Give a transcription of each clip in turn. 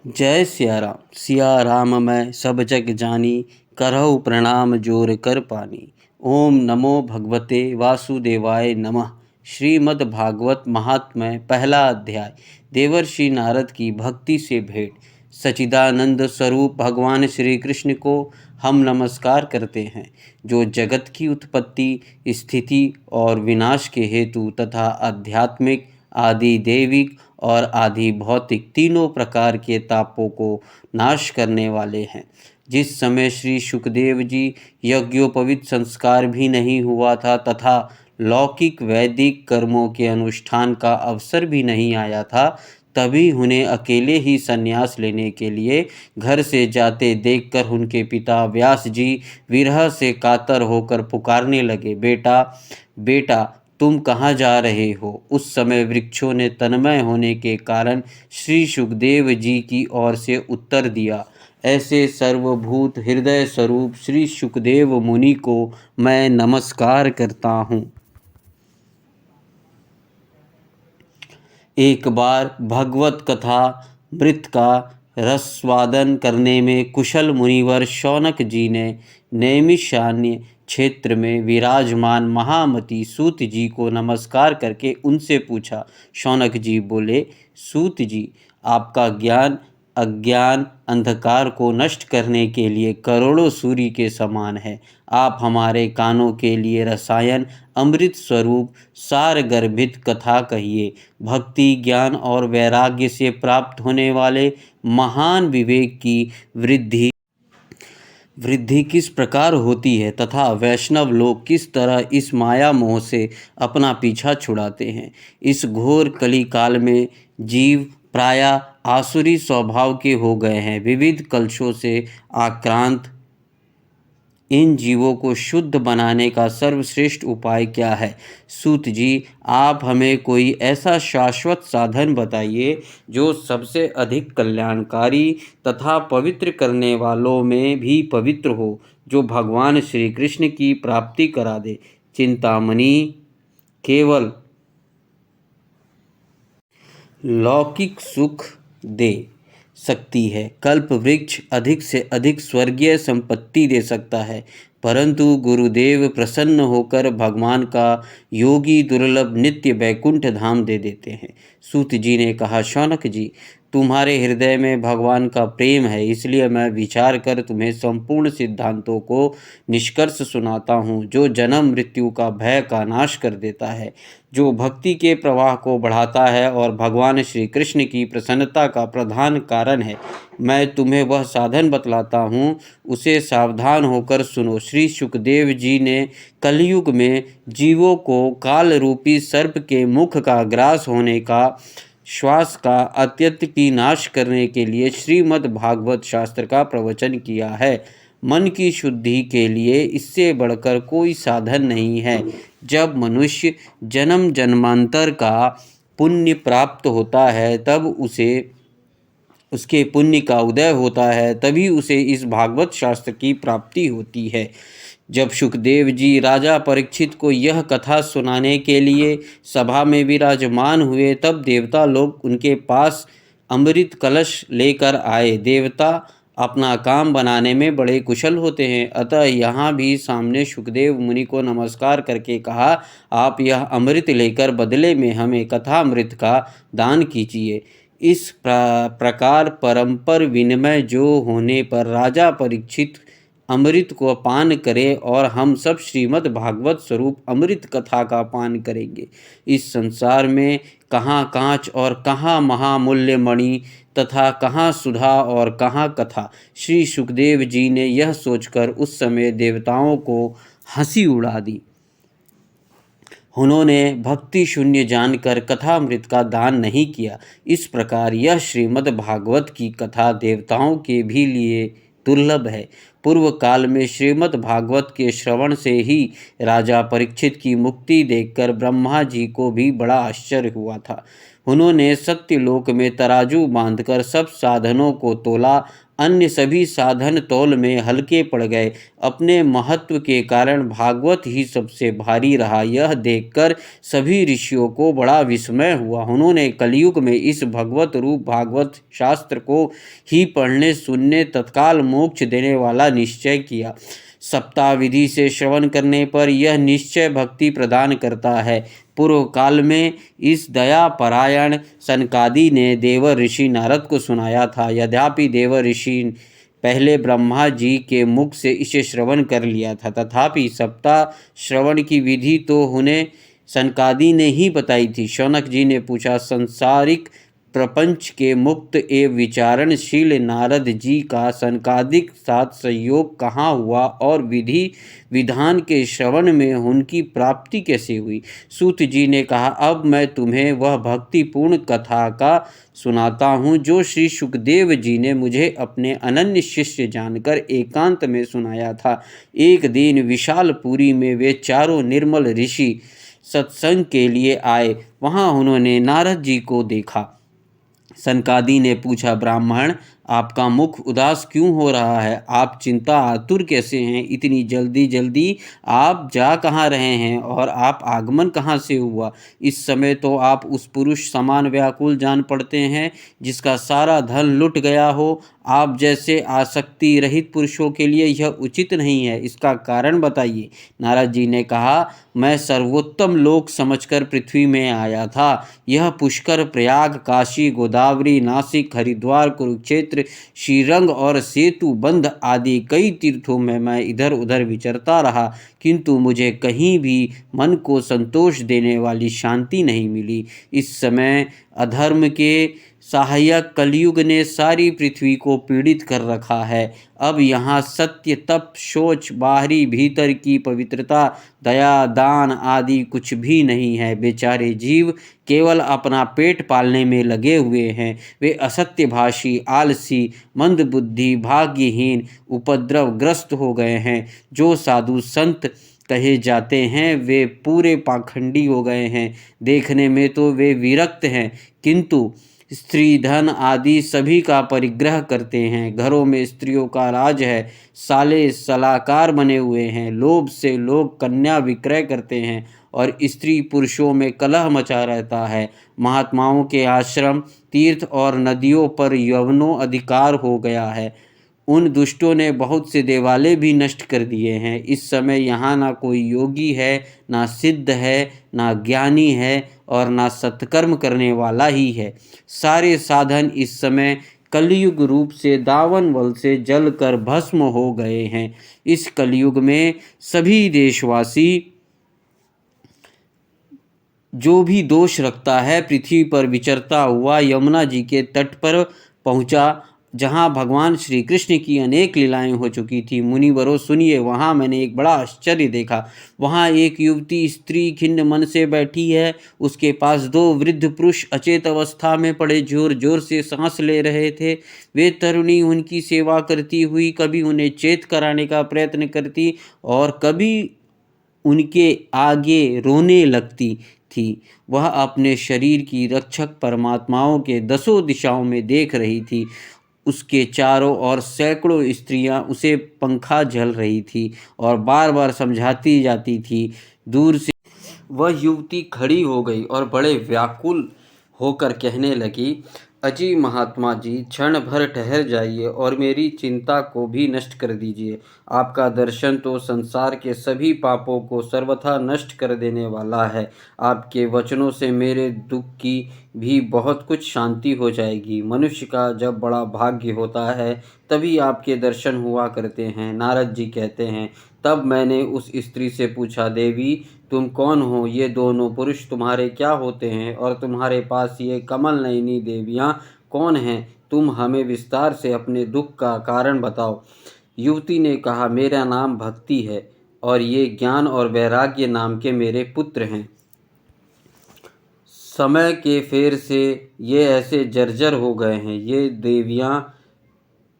जय सिया राम मैं सब जग जानी, करहु प्रणाम जोर कर पानी। ओम नमो भगवते वासुदेवाय नमः। श्रीमद् भागवत महात्म्य पहला अध्याय। देवर्षि नारद की भक्ति से भेंट। सच्चिदानंद स्वरूप भगवान श्री कृष्ण को हम नमस्कार करते हैं, जो जगत की उत्पत्ति, स्थिति और विनाश के हेतु तथा आध्यात्मिक, आदि दैविक और आदि भौतिक तीनों प्रकार के तापों को नाश करने वाले हैं। जिस समय श्री सुखदेव जी यज्ञोपवीत संस्कार भी नहीं हुआ था तथा लौकिक वैदिक कर्मों के अनुष्ठान का अवसर भी नहीं आया था, तभी उन्हें अकेले ही संन्यास लेने के लिए घर से जाते देखकर उनके पिता व्यास जी विरह से कातर होकर पुकारने लगे, बेटा बेटा तुम कहाँ जा रहे हो। उस समय वृक्षों ने तन्मय होने के कारण श्री सुखदेव जी की ओर से उत्तर दिया, ऐसे सर्वभूत हृदय स्वरूप श्री सुखदेव मुनि को मैं नमस्कार करता हूँ। एक बार भगवत कथा मृत का रसवादन करने में कुशल मुनिवर शौनक जी ने नैमिषारण्य क्षेत्र में विराजमान महामती सूत जी को नमस्कार करके उनसे पूछा। शौनक जी बोले, सूत जी, आपका ज्ञान अज्ञान अंधकार को नष्ट करने के लिए करोड़ों सूर्य के समान है। आप हमारे कानों के लिए रसायन अमृत स्वरूप सार गर्भित कथा कहिए। भक्ति ज्ञान और वैराग्य से प्राप्त होने वाले महान विवेक की वृद्धि किस प्रकार होती है तथा वैष्णव लोग किस तरह इस माया मोह से अपना पीछा छुड़ाते हैं। इस घोर कली काल में जीव प्रायः आसुरी स्वभाव के हो गए हैं। विविध कलशों से आक्रांत इन जीवों को शुद्ध बनाने का सर्वश्रेष्ठ उपाय क्या है। सूत जी, आप हमें कोई ऐसा शाश्वत साधन बताइए जो सबसे अधिक कल्याणकारी तथा पवित्र करने वालों में भी पवित्र हो, जो भगवान श्री कृष्ण की प्राप्ति करा दे। चिंतामणि केवल लौकिक सुख दे सकती है, कल्प वृक्ष अधिक से अधिक स्वर्गीय संपत्ति दे सकता है, परंतु गुरुदेव प्रसन्न होकर भगवान का योगी दुर्लभ नित्य वैकुंठ धाम दे देते हैं। सूत जी ने कहा, शौनक जी, तुम्हारे हृदय में भगवान का प्रेम है, इसलिए मैं विचार कर तुम्हें संपूर्ण सिद्धांतों को निष्कर्ष सुनाता हूँ, जो जन्म मृत्यु का भय का नाश कर देता है, जो भक्ति के प्रवाह को बढ़ाता है और भगवान श्री कृष्ण की प्रसन्नता का प्रधान कारण है। मैं तुम्हें वह साधन बतलाता हूँ, उसे सावधान होकर सुनो। श्री सुखदेव जी ने कलयुग में जीवों को काल रूपी सर्प के मुख का ग्रास होने का श्वास का अत्यंत की नाश करने के लिए श्रीमद् भागवत शास्त्र का प्रवचन किया है। मन की शुद्धि के लिए इससे बढ़कर कोई साधन नहीं है। जब मनुष्य जन्म जन्मांतर का पुण्य प्राप्त होता है, तब उसके पुण्य का उदय होता है, तभी उसे इस भागवत शास्त्र की प्राप्ति होती है। जब सुखदेव जी राजा परीक्षित को यह कथा सुनाने के लिए सभा में विराजमान हुए, तब देवता लोग उनके पास अमृत कलश लेकर आए। देवता अपना काम बनाने में बड़े कुशल होते हैं, अतः यहाँ भी सामने सुखदेव मुनि को नमस्कार करके कहा, आप यह अमृत लेकर बदले में हमें कथामृत का दान कीजिए। इस प्रकार परंपर विनिमय जो होने पर राजा परीक्षित अमृत को पान करें और हम सब श्रीमद् भागवत स्वरूप अमृत कथा का पान करेंगे। इस संसार में कहाँ कांच और कहाँ महामूल्य मणि तथा कहाँ सुधा और कहाँ कथा। श्री सुखदेव जी ने यह सोचकर उस समय देवताओं को हंसी उड़ा दी। उन्होंने भक्ति शून्य जानकर कथामृत का दान नहीं किया। इस प्रकार यह श्रीमद् भागवत की कथा देवताओं के भी लिए दुर्लभ है। पूर्व काल में श्रीमद् भागवत के श्रवण से ही राजा परीक्षित की मुक्ति देखकर ब्रह्मा जी को भी बड़ा आश्चर्य हुआ था। उन्होंने सत्यलोक में तराजू बांधकर सब साधनों को तोला, अन्य सभी साधन तौल में हल्के पड़ गए। अपने महत्व के कारण भागवत ही सबसे भारी रहा। यह देखकर सभी ऋषियों को बड़ा विस्मय हुआ। उन्होंने कलयुग में इस भगवत रूप भागवत शास्त्र को ही पढ़ने सुनने तत्काल मोक्ष देने वाला निश्चय किया। सप्ताह विधि से श्रवण करने पर यह निश्चय भक्ति प्रदान करता है। पूर्व काल में इस दया परायण सनकादि ने देव ऋषि नारद को सुनाया था। यद्यपि देव ऋषि पहले ब्रह्मा जी के मुख से इसे श्रवण कर लिया था, तथापि सप्ताह श्रवण की विधि तो उन्हें सनकादि ने ही बताई थी। शौनक जी ने पूछा, संसारिक प्रपंच के मुक्त एवं विचारणशील नारद जी का सनकादिक साथ संयोग कहाँ हुआ और विधि विधान के श्रवण में उनकी प्राप्ति कैसे हुई? सूत जी ने कहा, अब मैं तुम्हें वह भक्तिपूर्ण कथा का सुनाता हूँ जो श्री सुखदेव जी ने मुझे अपने अनन्य शिष्य जानकर एकांत में सुनाया था। एक दिन विशालपुरी में वे चारों निर्मल ऋषि सत्संग के लिए आए। वहाँ उन्होंने नारद जी को देखा। सनकादि ने पूछा, ब्राह्मण, आपका मुख उदास क्यों हो रहा है? आप चिंता आतुर कैसे हैं? इतनी जल्दी जल्दी आप जा कहाँ रहे हैं और आप आगमन कहाँ से हुआ? इस समय तो आप उस पुरुष समान व्याकुल जान पड़ते हैं जिसका सारा धन लुट गया हो। आप जैसे आसक्ति रहित पुरुषों के लिए यह उचित नहीं है। इसका कारण बताइए। नारद जी ने कहा, मैं सर्वोत्तम लोक समझकर पृथ्वी में आया था। यह पुष्कर, प्रयाग, काशी, गोदावरी, नासिक, हरिद्वार, कुरुक्षेत्र, श्रीरंग और सेतु बंध आदि कई तीर्थों में मैं इधर उधर विचरता रहा, किंतु मुझे कहीं भी मन को संतोष देने वाली शांति नहीं मिली। इस समय अधर्म के सहायक कलयुग ने सारी पृथ्वी को पीड़ित कर रखा है। अब यहाँ सत्य, तप, शौच, बाहरी भीतर की पवित्रता, दया, दान आदि कुछ भी नहीं है। बेचारे जीव केवल अपना पेट पालने में लगे हुए हैं। वे असत्यभाषी, आलसी, मंदबुद्धि, भाग्यहीन, उपद्रवग्रस्त हो गए हैं। जो साधु संत कहे जाते हैं वे पूरे पाखंडी हो गए हैं। देखने में तो वे विरक्त हैं, किंतु स्त्री धन आदि सभी का परिग्रह करते हैं। घरों में स्त्रियों का राज है। साले सलाहकार बने हुए हैं। लोभ से लोग कन्या विक्रय करते हैं और स्त्री पुरुषों में कलह मचा रहता है। महात्माओं के आश्रम, तीर्थ और नदियों पर यवनो अधिकार हो गया है। उन दुष्टों ने बहुत से देवालय भी नष्ट कर दिए हैं। इस समय यहाँ ना कोई योगी है, ना सिद्ध है, ना ज्ञानी है और ना सत्कर्म करने वाला ही है। सारे साधन इस समय कलयुग रूप से दावन बल से जलकर भस्म हो गए हैं। इस कलयुग में सभी देशवासी जो भी दोष रखता है, पृथ्वी पर विचरता हुआ यमुना जी के तट पर पहुंचा, जहां भगवान श्री कृष्ण की अनेक लीलाएं हो चुकी थी। मुनिवरों सुनिए, वहां मैंने एक बड़ा आश्चर्य देखा। वहां एक युवती स्त्री खिन्न मन से बैठी है। उसके पास दो वृद्ध पुरुष अचेत अवस्था में पड़े जोर जोर से सांस ले रहे थे। वे तरुणी उनकी सेवा करती हुई कभी उन्हें चेत कराने का प्रयत्न करती और कभी उनके आगे रोने लगती थी। वह अपने शरीर की रक्षक परमात्माओं के दसों दिशाओं में देख रही थी। उसके चारों ओर सैकड़ों स्त्रियां उसे पंखा झल रही थी और बार बार समझाती जाती थी। दूर से वह युवती खड़ी हो गई और बड़े व्याकुल होकर कहने लगी, अजी महात्मा जी, क्षण भर ठहर जाइए और मेरी चिंता को भी नष्ट कर दीजिए। आपका दर्शन तो संसार के सभी पापों को सर्वथा नष्ट कर देने वाला है। आपके वचनों से मेरे दुख की भी बहुत कुछ शांति हो जाएगी। मनुष्य का जब बड़ा भाग्य होता है तभी आपके दर्शन हुआ करते हैं। नारद जी कहते हैं, तब मैंने उस स्त्री से पूछा, देवी तुम कौन हो? ये दोनों पुरुष तुम्हारे क्या होते हैं और तुम्हारे पास ये कमल नयनी देवियाँ कौन हैं? तुम हमें विस्तार से अपने दुख का कारण बताओ। युवती ने कहा, मेरा नाम भक्ति है और ये ज्ञान और वैराग्य नाम के मेरे पुत्र हैं। समय के फेर से ये ऐसे जर्जर हो गए हैं। ये देवियाँ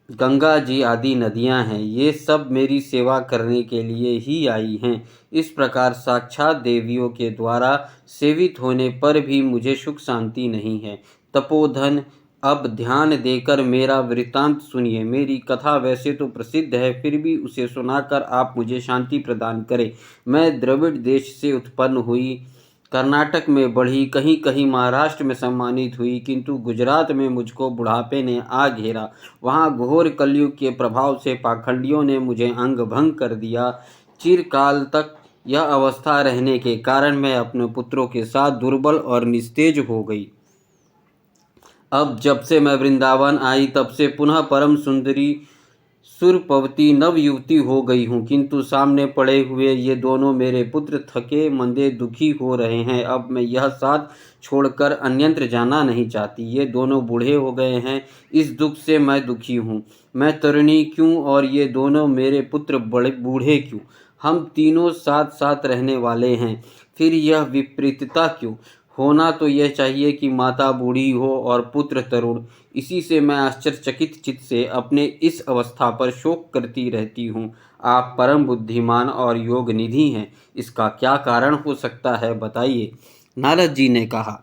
गंगा जी आदि नदियां हैं। ये सब मेरी सेवा करने के लिए ही आई हैं। इस प्रकार साक्षात देवियों के द्वारा सेवित होने पर भी मुझे सुख शांति नहीं है। तपोधन अब ध्यान देकर मेरा वृत्तांत सुनिए। मेरी कथा वैसे तो प्रसिद्ध है, फिर भी उसे सुनाकर आप मुझे शांति प्रदान करें। मैं द्रविड़ देश से उत्पन्न हुई, कर्नाटक में बढ़ी, कहीं कहीं महाराष्ट्र में सम्मानित हुई, किंतु गुजरात में मुझको बुढ़ापे ने आ घेरा। वहाँ घोर कलयुग के प्रभाव से पाखंडियों ने मुझे अंग भंग कर दिया। चिरकाल तक यह अवस्था रहने के कारण मैं अपने पुत्रों के साथ दुर्बल और निस्तेज हो गई। अब जब से मैं वृंदावन आई तब से पुनः परम सुंदरी सुरपवती नव युवती हो गई हूँ, किंतु सामने पड़े हुए ये दोनों मेरे पुत्र थके मंदे दुखी हो रहे हैं। अब मैं यह साथ छोड़कर अन्यत्र जाना नहीं चाहती। ये दोनों बूढ़े हो गए हैं, इस दुख से मैं दुखी हूँ। मैं तरुणी क्यों और ये दोनों मेरे पुत्र बड़े बूढ़े क्यों? हम तीनों साथ साथ रहने वाले हैं, फिर यह विपरीतता क्यों? होना तो यह चाहिए कि माता बूढ़ी हो और पुत्र तरुण। इसी से मैं आश्चर्यचकित चित्त से अपने इस अवस्था पर शोक करती रहती हूँ। आप परम बुद्धिमान और योग निधि हैं, इसका क्या कारण हो सकता है, बताइए। नारद जी ने कहा,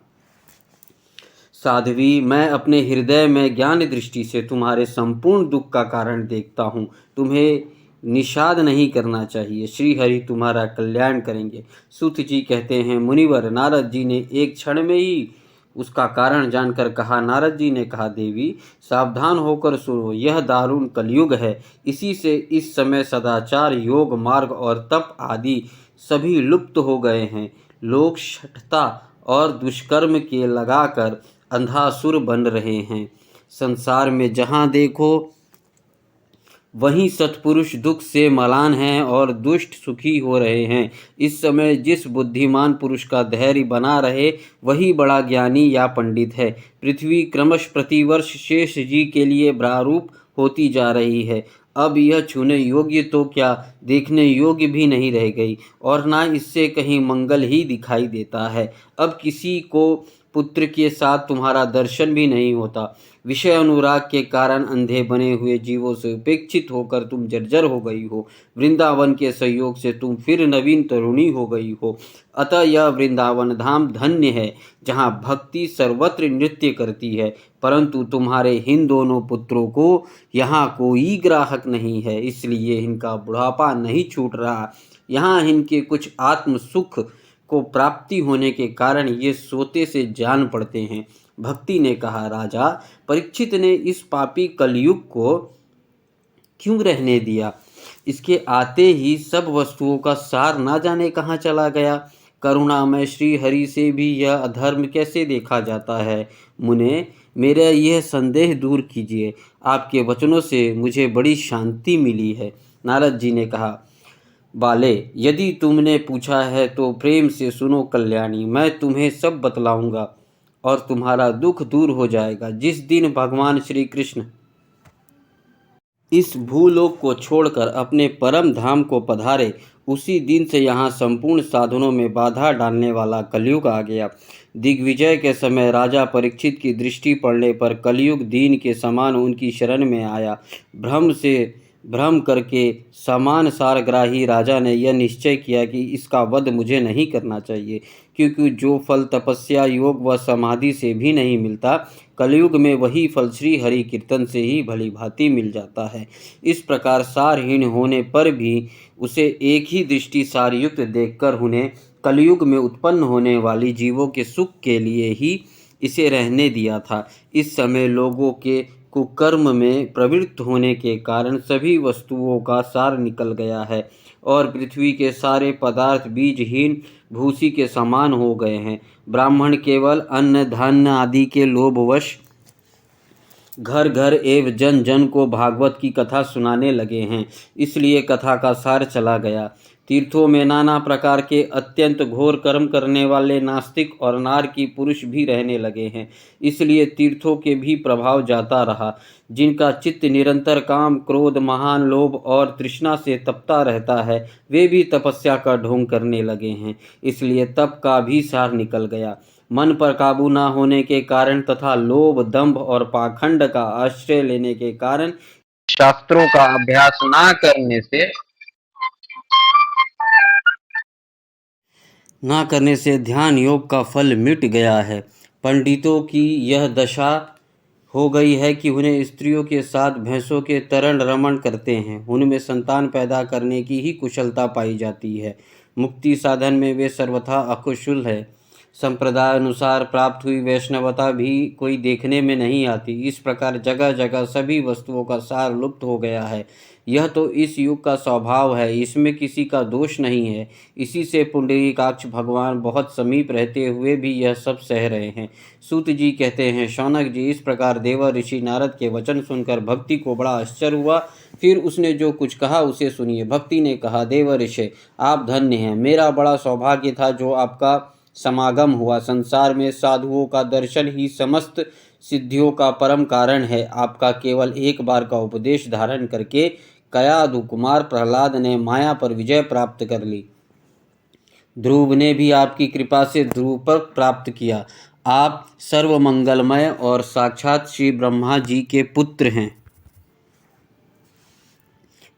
साध्वी, मैं अपने हृदय में ज्ञान दृष्टि से तुम्हारे संपूर्ण दुख का कारण देखता हूँ। तुम्हें निषाद नहीं करना चाहिए, श्री हरि तुम्हारा कल्याण करेंगे। सूत जी कहते हैं, मुनिवर, नारद जी ने एक क्षण में ही उसका कारण जानकर कहा। नारद जी ने कहा, देवी सावधान होकर सुनो, यह दारुण कलयुग है। इसी से इस समय सदाचार, योग मार्ग और तप आदि सभी लुप्त हो गए हैं। लोग शठता और दुष्कर्म के लगाकर अंधासुर बन रहे हैं। संसार में जहाँ देखो वहीं सत्पुरुष दुख से मलान हैं और दुष्ट सुखी हो रहे हैं। इस समय जिस बुद्धिमान पुरुष का धैर्य बना रहे वही बड़ा ज्ञानी या पंडित है। पृथ्वी क्रमश प्रतिवर्ष शेष जी के लिए प्रारूप होती जा रही है। अब यह छूने योग्य तो क्या, देखने योग्य भी नहीं रह गई, और ना इससे कहीं मंगल ही दिखाई देता है। अब किसी को पुत्र के साथ तुम्हारा दर्शन भी नहीं होता। विषय अनुराग के कारण अंधे बने हुए जीवों से उपेक्षित होकर तुम जर्जर हो गई हो। वृंदावन के सहयोग से तुम फिर नवीन तरुणी हो गई हो। अतः यह वृंदावन धाम धन्य है, जहाँ भक्ति सर्वत्र नृत्य करती है। परंतु तुम्हारे इन दोनों पुत्रों को यहाँ कोई ग्राहक नहीं है, इसलिए इनका बुढ़ापा नहीं छूट रहा। यहाँ इनके कुछ आत्म सुख को प्राप्ति होने के कारण ये सोते से जान पड़ते हैं। भक्ति ने कहा, राजा, परीक्षित ने इस पापी कलयुग को क्यों रहने दिया? इसके आते ही सब वस्तुओं का सार ना जाने कहाँ चला गया। करुणामय श्री हरि से भी यह अधर्म कैसे देखा जाता है? मुने, मेरा यह संदेह दूर कीजिए। आपके वचनों से मुझे बड़ी शांति मिली है। नारद जी ने कहा, बाले, यदि तुमने पूछा है तो प्रेम से सुनो कल्याणी, मैं तुम्हें सब बतलाऊंगा और तुम्हारा दुख दूर हो जाएगा। जिस दिन भगवान श्री कृष्ण इस भूलोक को छोड़कर अपने परम धाम को पधारे, उसी दिन से यहाँ संपूर्ण साधनों में बाधा डालने वाला कलयुग आ गया। दिग्विजय के समय राजा परीक्षित की दृष्टि पड़ने पर कलयुग दीन के समान उनकी शरण में आया। भ्रम करके समान सारग्राही राजा ने यह निश्चय किया कि इसका वध मुझे नहीं करना चाहिए, क्योंकि जो फल तपस्या, योग व समाधि से भी नहीं मिलता, कलयुग में वही फल श्री हरि कीर्तन से ही भली भांति मिल जाता है। इस प्रकार सारहीन होने पर भी उसे एक ही दृष्टि सारयुक्त देखकर उन्हें कलयुग में उत्पन्न होने वाली जीवों के सुख के लिए ही इसे रहने दिया था। इस समय लोगों के कुकर्म में प्रवृत्त होने के कारण सभी वस्तुओं का सार निकल गया है और पृथ्वी के सारे पदार्थ बीजहीन भूसी के समान हो गए हैं। ब्राह्मण केवल अन्न धान्य आदि के लोभवश घर घर एवं जन जन को भागवत की कथा सुनाने लगे हैं, इसलिए कथा का सार चला गया। तीर्थों में नाना प्रकार के अत्यंत घोर कर्म करने वाले नास्तिक और नारकी पुरुष भी रहने लगे हैं, इसलिए तीर्थों के भी प्रभाव जाता रहा। जिनका चित्त निरंतर काम, क्रोध, महान लोभ और तृष्णा से तपता रहता है, वे भी तपस्या का ढोंग करने लगे हैं, इसलिए तप का भी सार निकल गया। मन पर काबू न होने के कारण तथा लोभ, दंभ और पाखंड का आश्रय लेने के कारण शास्त्रों का अभ्यास ना करने से ध्यान योग का फल मिट गया है। पंडितों की यह दशा हो गई है कि उन्हें स्त्रियों के साथ भैंसों के तरण रमण करते हैं। उनमें संतान पैदा करने की ही कुशलता पाई जाती है। मुक्ति साधन में वे सर्वथा अकुशल है। संप्रदाय अनुसार प्राप्त हुई वैष्णवता भी कोई देखने में नहीं आती। इस प्रकार जगह जगह सभी वस्तुओं का सार लुप्त हो गया है। यह तो इस युग का स्वभाव है, इसमें किसी का दोष नहीं है। इसी से पुंडरीकाक्ष भगवान बहुत समीप रहते हुए भी यह सब सह रहे हैं। सूत जी कहते हैं, शौनक जी, इस प्रकार देव ऋषि नारद के वचन सुनकर भक्ति को बड़ा आश्चर्य हुआ। फिर उसने जो कुछ कहा उसे सुनिए। भक्ति ने कहा, देव ऋषि, आप धन्य हैं। मेरा बड़ा सौभाग्य था जो आपका समागम हुआ। संसार में साधुओं का दर्शन ही समस्त सिद्धियों का परम कारण है। आपका केवल एक बार का उपदेश धारण करके कयाधु कुमार प्रहलाद ने माया पर विजय प्राप्त कर ली। ध्रुव ने भी आपकी कृपा से ध्रुव पर प्राप्त किया। आप सर्वमंगलमय और साक्षात श्री ब्रह्मा जी के पुत्र हैं।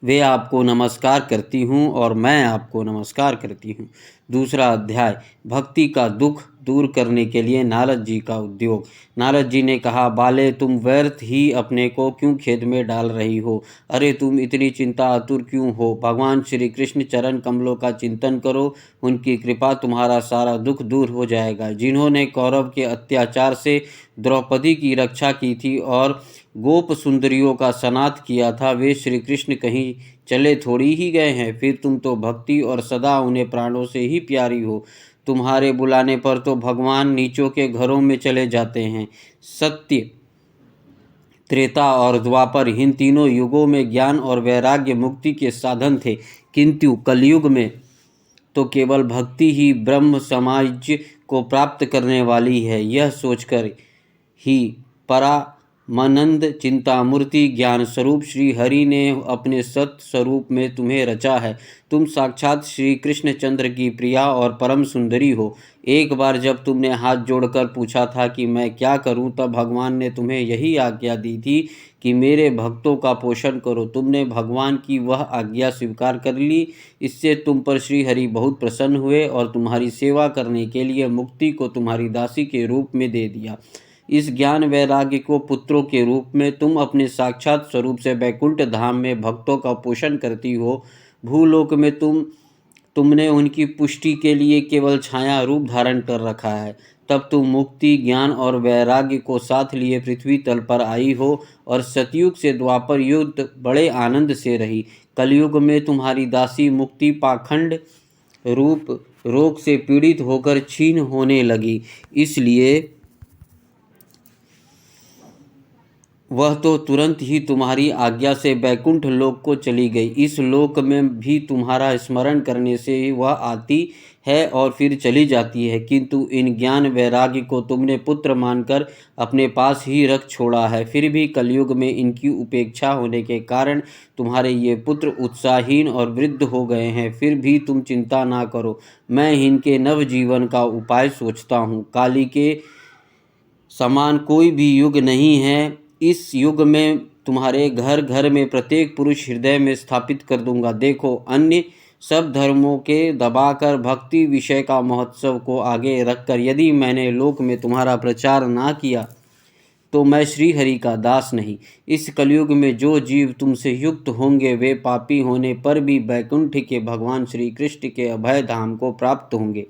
वे आपको नमस्कार करती हूँ और मैं आपको नमस्कार करती हूँ। दूसरा अध्याय, भक्ति का दुख दूर करने के लिए नारद जी का उद्योग। नारद जी ने कहा, बाले, तुम व्यर्थ ही अपने को क्यों खेद में डाल रही हो? अरे तुम इतनी चिंता आतुर क्यों हो? भगवान श्री कृष्ण चरण कमलों का चिंतन करो, उनकी कृपा तुम्हारा सारा दुख दूर हो जाएगा। जिन्होंने कौरव के अत्याचार से द्रौपदी की रक्षा की थी और गोप सुंदरियों का सनाथ किया था, वे श्री कृष्ण कहीं चले थोड़ी ही गए हैं। फिर तुम तो भक्ति और सदा उन्हें प्राणों से ही प्यारी हो। तुम्हारे बुलाने पर तो भगवान नीचों के घरों में चले जाते हैं। सत्य, त्रेता और द्वापर, इन तीनों युगों में ज्ञान और वैराग्य मुक्ति के साधन थे, किंतु कलयुग में तो केवल भक्ति ही ब्रह्म समाज को प्राप्त करने वाली है। यह सोचकर ही परामानंद चिंतामूर्ति ज्ञान स्वरूप श्री हरि ने अपने सत स्वरूप में तुम्हें रचा है। तुम साक्षात श्री कृष्ण चंद्र की प्रिया और परम सुंदरी हो। एक बार जब तुमने हाथ जोड़कर पूछा था कि मैं क्या करूं, तब भगवान ने तुम्हें यही आज्ञा दी थी कि मेरे भक्तों का पोषण करो। तुमने भगवान की वह आज्ञा स्वीकार कर ली। इससे तुम पर श्री हरि बहुत प्रसन्न हुए और तुम्हारी सेवा करने के लिए मुक्ति को तुम्हारी दासी के रूप में दे दिया। इस ज्ञान वैराग्य को पुत्रों के रूप में तुम अपने साक्षात स्वरूप से वैकुंठ धाम में भक्तों का पोषण करती हो। भूलोक में तुमने उनकी पुष्टि के लिए केवल छाया रूप धारण कर रखा है। तब तुम मुक्ति, ज्ञान और वैराग्य को साथ लिए पृथ्वी तल पर आई हो और सतयुग से द्वापर युग बड़े आनंद से रही। कलयुग में तुम्हारी दासी मुक्ति पाखंड रूप रोग से पीड़ित होकर क्षीण होने लगी, इसलिए वह तो तुरंत ही तुम्हारी आज्ञा से बैकुंठ लोक को चली गई। इस लोक में भी तुम्हारा स्मरण करने से ही वह आती है और फिर चली जाती है, किंतु इन ज्ञान वैराग्य को तुमने पुत्र मानकर अपने पास ही रख छोड़ा है। फिर भी कलयुग में इनकी उपेक्षा होने के कारण तुम्हारे ये पुत्र उत्साहहीन और वृद्ध हो गए हैं। फिर भी तुम चिंता ना करो, मैं इनके नवजीवन का उपाय सोचता हूँ। काली के समान कोई भी युग नहीं है। इस युग में तुम्हारे घर घर में प्रत्येक पुरुष हृदय में स्थापित कर दूंगा। देखो, अन्य सब धर्मों के दबाकर भक्ति विषय का महोत्सव को आगे रखकर यदि मैंने लोक में तुम्हारा प्रचार ना किया तो मैं श्री हरि का दास नहीं। इस कलयुग में जो जीव तुमसे युक्त होंगे वे पापी होने पर भी वैकुंठ के भगवान श्री कृष्ण के अभय धाम को प्राप्त होंगे।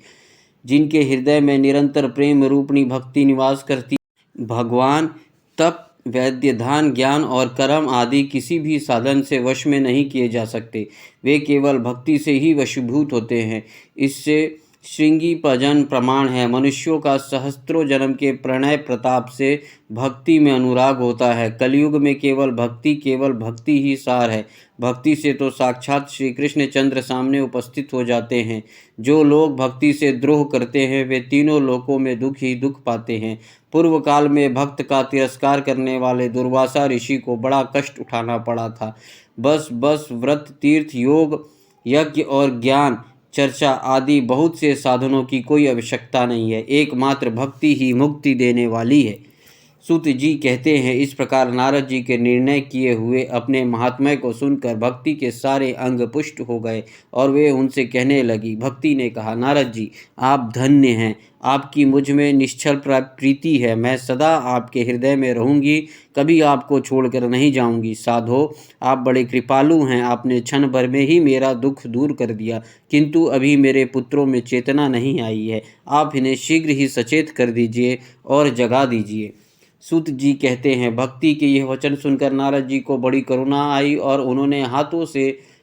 जिनके हृदय में निरंतर प्रेम रूपणी भक्ति निवास करती, भगवान तप, वैद्य, दान, ज्ञान और कर्म आदि किसी भी साधन से वश में नहीं किए जा सकते। वे केवल भक्ति से ही वशीभूत होते हैं। इससे श्रृंगी भजन प्रमाण है। मनुष्यों का सहस्त्रों जन्म के प्रणय प्रताप से भक्ति में अनुराग होता है। कलयुग में केवल भक्ति ही सार है। भक्ति से तो साक्षात श्री कृष्ण चंद्र सामने उपस्थित हो जाते हैं। जो लोग भक्ति से द्रोह करते हैं वे तीनों लोकों में दुख ही दुख पाते हैं। पूर्व काल में भक्त का तिरस्कार करने वाले दुर्वासा ऋषि को बड़ा कष्ट उठाना पड़ा था। बस व्रत, तीर्थ, योग, यज्ञ और ज्ञान चर्चा आदि बहुत से साधनों की कोई आवश्यकता नहीं है। एकमात्र भक्ति ही मुक्ति देने वाली है। सूत जी कहते हैं, इस प्रकार नारद जी के निर्णय किए हुए अपने महात्म्य को सुनकर भक्ति के सारे अंग पुष्ट हो गए और वे उनसे कहने लगी। भक्ति ने कहा, नारद जी आप धन्य हैं, आपकी मुझ में निश्चल प्रीति है, मैं सदा आपके हृदय में रहूंगी, कभी आपको छोड़कर नहीं जाऊंगी। साधो आप बड़े कृपालु हैं, आपने क्षण भर में ही मेरा दुख दूर कर दिया, किंतु अभी मेरे पुत्रों में चेतना नहीं आई है, आप इन्हें शीघ्र ही सचेत कर दीजिए और जगा दीजिए। सूत जी कहते हैं, भक्ति के यह वचन सुनकर नारद जी को बड़ी करुणा आई और उन्होंने हाथों से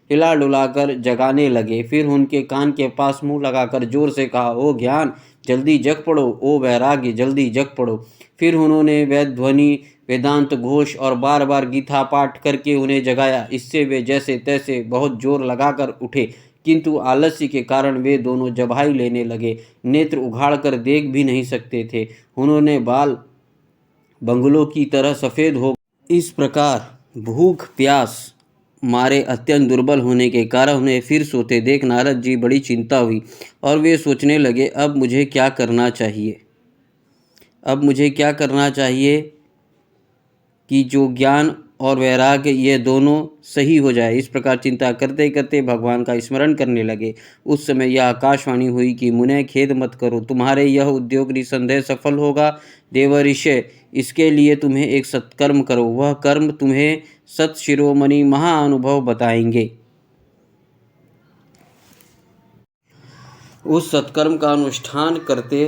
हिला डुलाकर जगाने लगे। फिर उनके कान के पास मुंह लगाकर जोर से कहा, ओ ज्ञान जल्दी जग पड़ो, ओ वैराग्य जल्दी जग पड़ो। फिर उन्होंने वैद ध्वनि, वेदांत घोष और बार बार गीता पाठ करके उन्हें जगाया। इससे वे जैसे तैसे बहुत जोर लगाकर उठे, किंतु आलस्य के कारण वे दोनों जबाई लेने लगे, नेत्र उघाड़कर देख भी नहीं सकते थे। उन्होंने बाल बंगलों की तरह सफ़ेद हो। इस प्रकार भूख प्यास मारे अत्यंत दुर्बल होने के कारण उन्हें फिर सोते देख नारद जी बड़ी चिंता हुई और वे सोचने लगे, अब मुझे क्या करना चाहिए, अब मुझे क्या करना चाहिए कि जो ज्ञान और वैराग्य ये दोनों सही हो जाए। इस प्रकार चिंता करते करते भगवान का स्मरण करने लगे। उस समय यह आकाशवाणी हुई कि मुने खेद मत करो, तुम्हारे यह उद्योग निसंदेह सफल होगा। देवऋषि इसके लिए तुम्हें एक सत्कर्म करो, वह कर्म तुम्हें सत शिरोमणि महाअनुभव बताएंगे। उस सत्कर्म का अनुष्ठान करते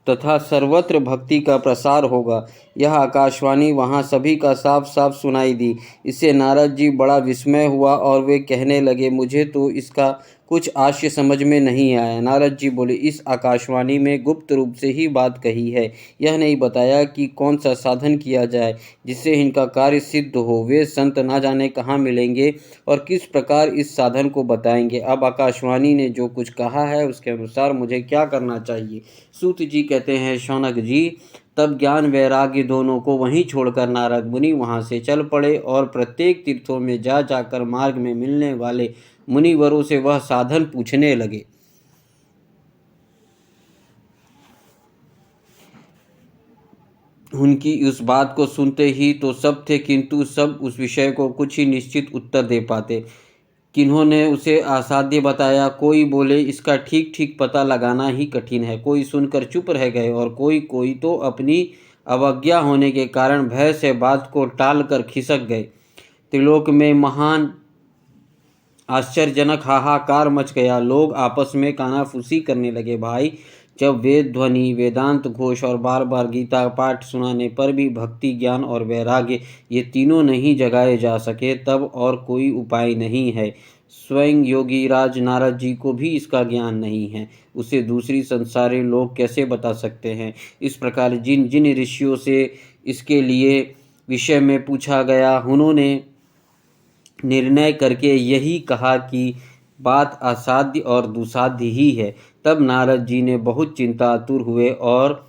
तथा सर्वत्र भक्ति का प्रसार होगा। यह आकाशवाणी वहाँ सभी का साफ साफ सुनाई दी। इससे नारद जी बड़ा विस्मय हुआ और वे कहने लगे, मुझे तो इसका कुछ आशय समझ में नहीं आया। नारद जी बोले, इस आकाशवाणी में गुप्त रूप से ही बात कही है, यह नहीं बताया कि कौन सा साधन किया जाए जिससे इनका कार्य सिद्ध हो। वे संत ना जाने कहाँ मिलेंगे और किस प्रकार इस साधन को बताएंगे। अब आकाशवाणी ने जो कुछ कहा है उसके अनुसार मुझे क्या करना चाहिए। सूत जी कहते हैं, शौनक जी तब ज्ञान वैराग्य दोनों को वहीं छोड़कर नारद मुनि वहां से चल पड़े और प्रत्येक तीर्थों में जा जाकर मार्ग में मिलने वाले मुनिवरों से वह साधन पूछने लगे। उनकी उस बात को सुनते ही तो सब थे, किंतु सब उस विषय को कुछ ही निश्चित उत्तर दे पाते। किन्होंने उसे असाध्य बताया, कोई बोले इसका ठीक ठीक पता लगाना ही कठिन है, कोई सुनकर चुप रह गए और कोई तो अपनी अवज्ञा होने के कारण भय से बात को टालकर खिसक गए। त्रिलोक में महान आश्चर्यजनक हाहाकार मच गया। लोग आपस में कानाफूसी करने लगे। भाई, जब वेद ध्वनि, वेदांत घोष और बार बार गीता पाठ सुनाने पर भी भक्ति, ज्ञान और वैराग्य ये तीनों नहीं जगाए जा सके, तब और कोई उपाय नहीं है। स्वयं योगी राज नारद जी को भी इसका ज्ञान नहीं है, उसे दूसरी संसारी लोग कैसे बता सकते हैं। इस प्रकार जिन जिन ऋषियों से इसके लिए विषय में पूछा गया, उन्होंने निर्णय करके यही कहा कि बात असाध्य और दुसाध्य ही है। तब नारद जी ने बहुत चिंतातुर हुए और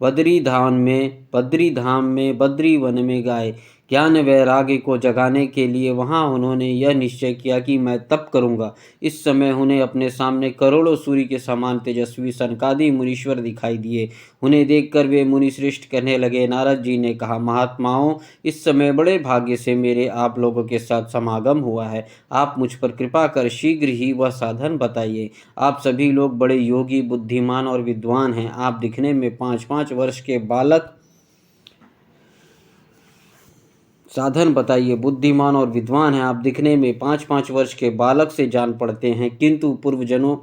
बद्री धाम में बद्री वन में गए। ज्ञान वैराग्य को जगाने के लिए वहां उन्होंने यह निश्चय किया कि मैं तप करूंगा। इस समय उन्हें अपने सामने करोड़ों सूर्य के समान तेजस्वी सनकादि मुनीश्वर दिखाई दिए। उन्हें देखकर वे मुनिश्रेष्ठ कहने लगे। नारद जी ने कहा, महात्माओं, इस समय बड़े भाग्य से मेरे आप लोगों के साथ समागम हुआ है। आप मुझ पर कृपा कर शीघ्र ही वह साधन बताइए। आप सभी लोग बड़े योगी, बुद्धिमान और विद्वान हैं। आप दिखने में 5-5 वर्ष के बालक, साधन बताइए। बुद्धिमान और विद्वान हैं, आप दिखने में 5-5 वर्ष के बालक से जान पड़ते हैं, किंतु पूर्वजनों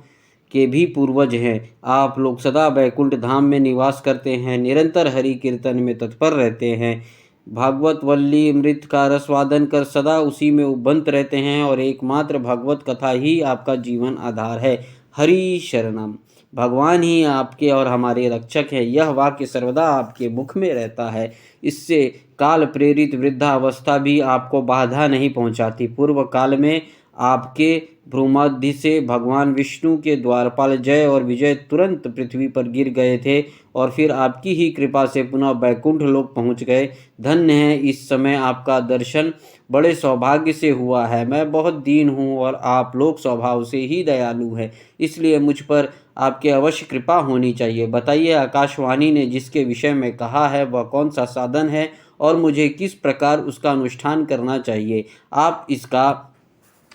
के भी पूर्वज हैं। आप लोग सदा वैकुंठ धाम में निवास करते हैं, निरंतर हरि कीर्तन में तत्पर रहते हैं, भागवत वल्ली अमृत का रसवादन कर सदा उसी में उबंत रहते हैं और एकमात्र भागवत कथा ही आपका जीवन आधार है। हरि शरणम। भगवान ही आपके और हमारे रक्षक हैं। यह वाक्य सर्वदा आपके मुख में रहता है। इससे काल प्रेरित वृद्धावस्था भी आपको बाधा नहीं पहुंचाती। पूर्व काल में आपके भ्रूमध्य से भगवान विष्णु के द्वारपाल जय और विजय तुरंत पृथ्वी पर गिर गए थे और फिर आपकी ही कृपा से पुनः वैकुंठ लोक पहुँच गए। धन्य है, इस समय आपका दर्शन बड़े सौभाग्य से हुआ है। मैं बहुत दीन हूँ और आप लोग स्वभाव से ही दयालु हैं, इसलिए मुझ पर आपके अवश्य कृपा होनी चाहिए। बताइए, आकाशवाणी ने जिसके विषय में कहा है वह कौन सा साधन है और मुझे किस प्रकार उसका अनुष्ठान करना चाहिए? आप इसका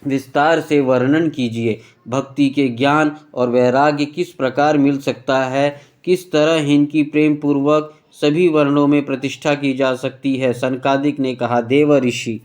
विस्तार से वर्णन कीजिए। भक्ति के ज्ञान और वैराग्य किस प्रकार मिल सकता है? किस तरह इनकी प्रेम पूर्वक सभी वर्णों में प्रतिष्ठा की जा सकती है? सनकादिक ने कहा, देव ऋषि,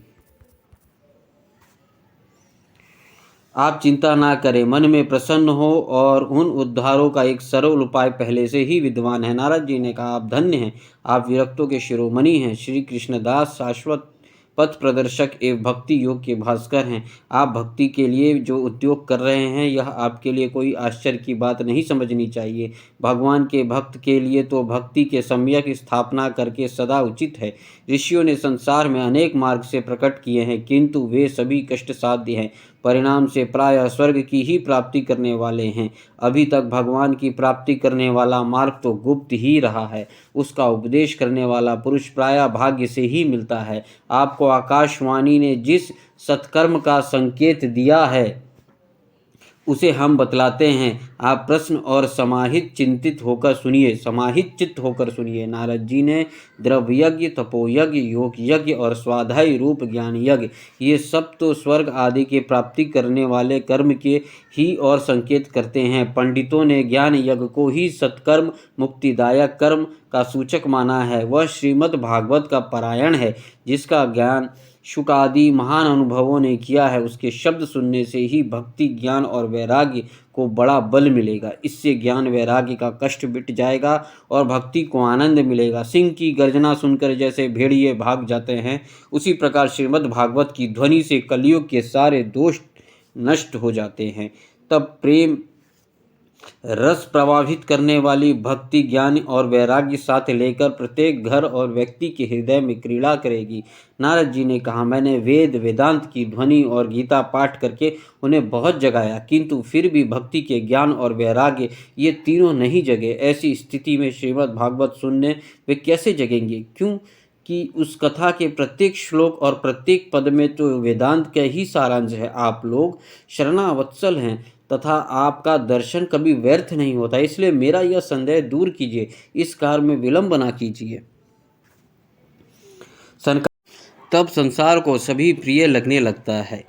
आप चिंता ना करें, मन में प्रसन्न हो और उन उद्धारों का एक सरल उपाय पहले से ही विद्वान है। नारद जी ने कहा, आप धन्य हैं, आप विरक्तों के शिरोमणि हैं, श्री कृष्णदास शाश्वत पथ प्रदर्शक एवं भक्ति योग के भास्कर हैं। आप भक्ति के लिए जो उद्योग कर रहे हैं यह आपके लिए कोई आश्चर्य की बात नहीं समझनी चाहिए। भगवान के भक्त के लिए तो भक्ति के सम्यक स्थापना करके सदा उचित है। ऋषियों ने संसार में अनेक मार्ग से प्रकट किए हैं, किंतु वे सभी कष्ट साध्य हैं, परिणाम से प्रायः स्वर्ग की ही प्राप्ति करने वाले हैं। अभी तक भगवान की प्राप्ति करने वाला मार्ग तो गुप्त ही रहा है, उसका उपदेश करने वाला पुरुष प्रायः भाग्य से ही मिलता है। आपको आकाशवाणी ने जिस सत्कर्म का संकेत दिया है उसे हम बतलाते हैं, आप प्रश्न और समाहित चित्त होकर सुनिए। नारद जी ने द्रव्य यज्ञ, तपोयज्ञ, योग यज्ञ और स्वाध्याय रूप ज्ञान यज्ञ, ये सब तो स्वर्ग आदि की प्राप्ति करने वाले कर्म के ही और संकेत करते हैं। पंडितों ने ज्ञान यज्ञ को ही सत्कर्म मुक्तिदायक कर्म का सूचक माना है। वह श्रीमद् भागवत का पारायण है, जिसका ज्ञान शुक आदि महान अनुभवों ने किया है। उसके शब्द सुनने से ही भक्ति, ज्ञान और वैराग्य को बड़ा बल मिलेगा। इससे ज्ञान वैराग्य का कष्ट मिट जाएगा और भक्ति को आनंद मिलेगा। सिंह की गर्जना सुनकर जैसे भेड़िए भाग जाते हैं, उसी प्रकार श्रीमद् भागवत की ध्वनि से कलयुग के सारे दोष नष्ट हो जाते हैं। तब प्रेम रस प्रभावित करने वाली भक्ति, ज्ञान और वैराग्य साथ लेकर प्रत्येक घर और व्यक्ति के हृदय में क्रीड़ा करेगी। नारद जी ने कहा, मैंने वेद वेदांत की ध्वनि और गीता पाठ करके उन्हें बहुत जगाया, किंतु फिर भी भक्ति के ज्ञान और वैराग्य ये तीनों नहीं जगे। ऐसी स्थिति में श्रीमद् भागवत सुनने वे कैसे जगेंगे? क्यों कि उस कथा के प्रत्येक श्लोक और प्रत्येक पद में तो वेदांत का ही सारांश है। आप लोग शरणावत्सल हैं तथा आपका दर्शन कभी व्यर्थ नहीं होता, इसलिए मेरा यह संदेह दूर कीजिए, इस कार्य में विलंब ना कीजिए। तब संसार को सभी प्रिय लगने लगता है।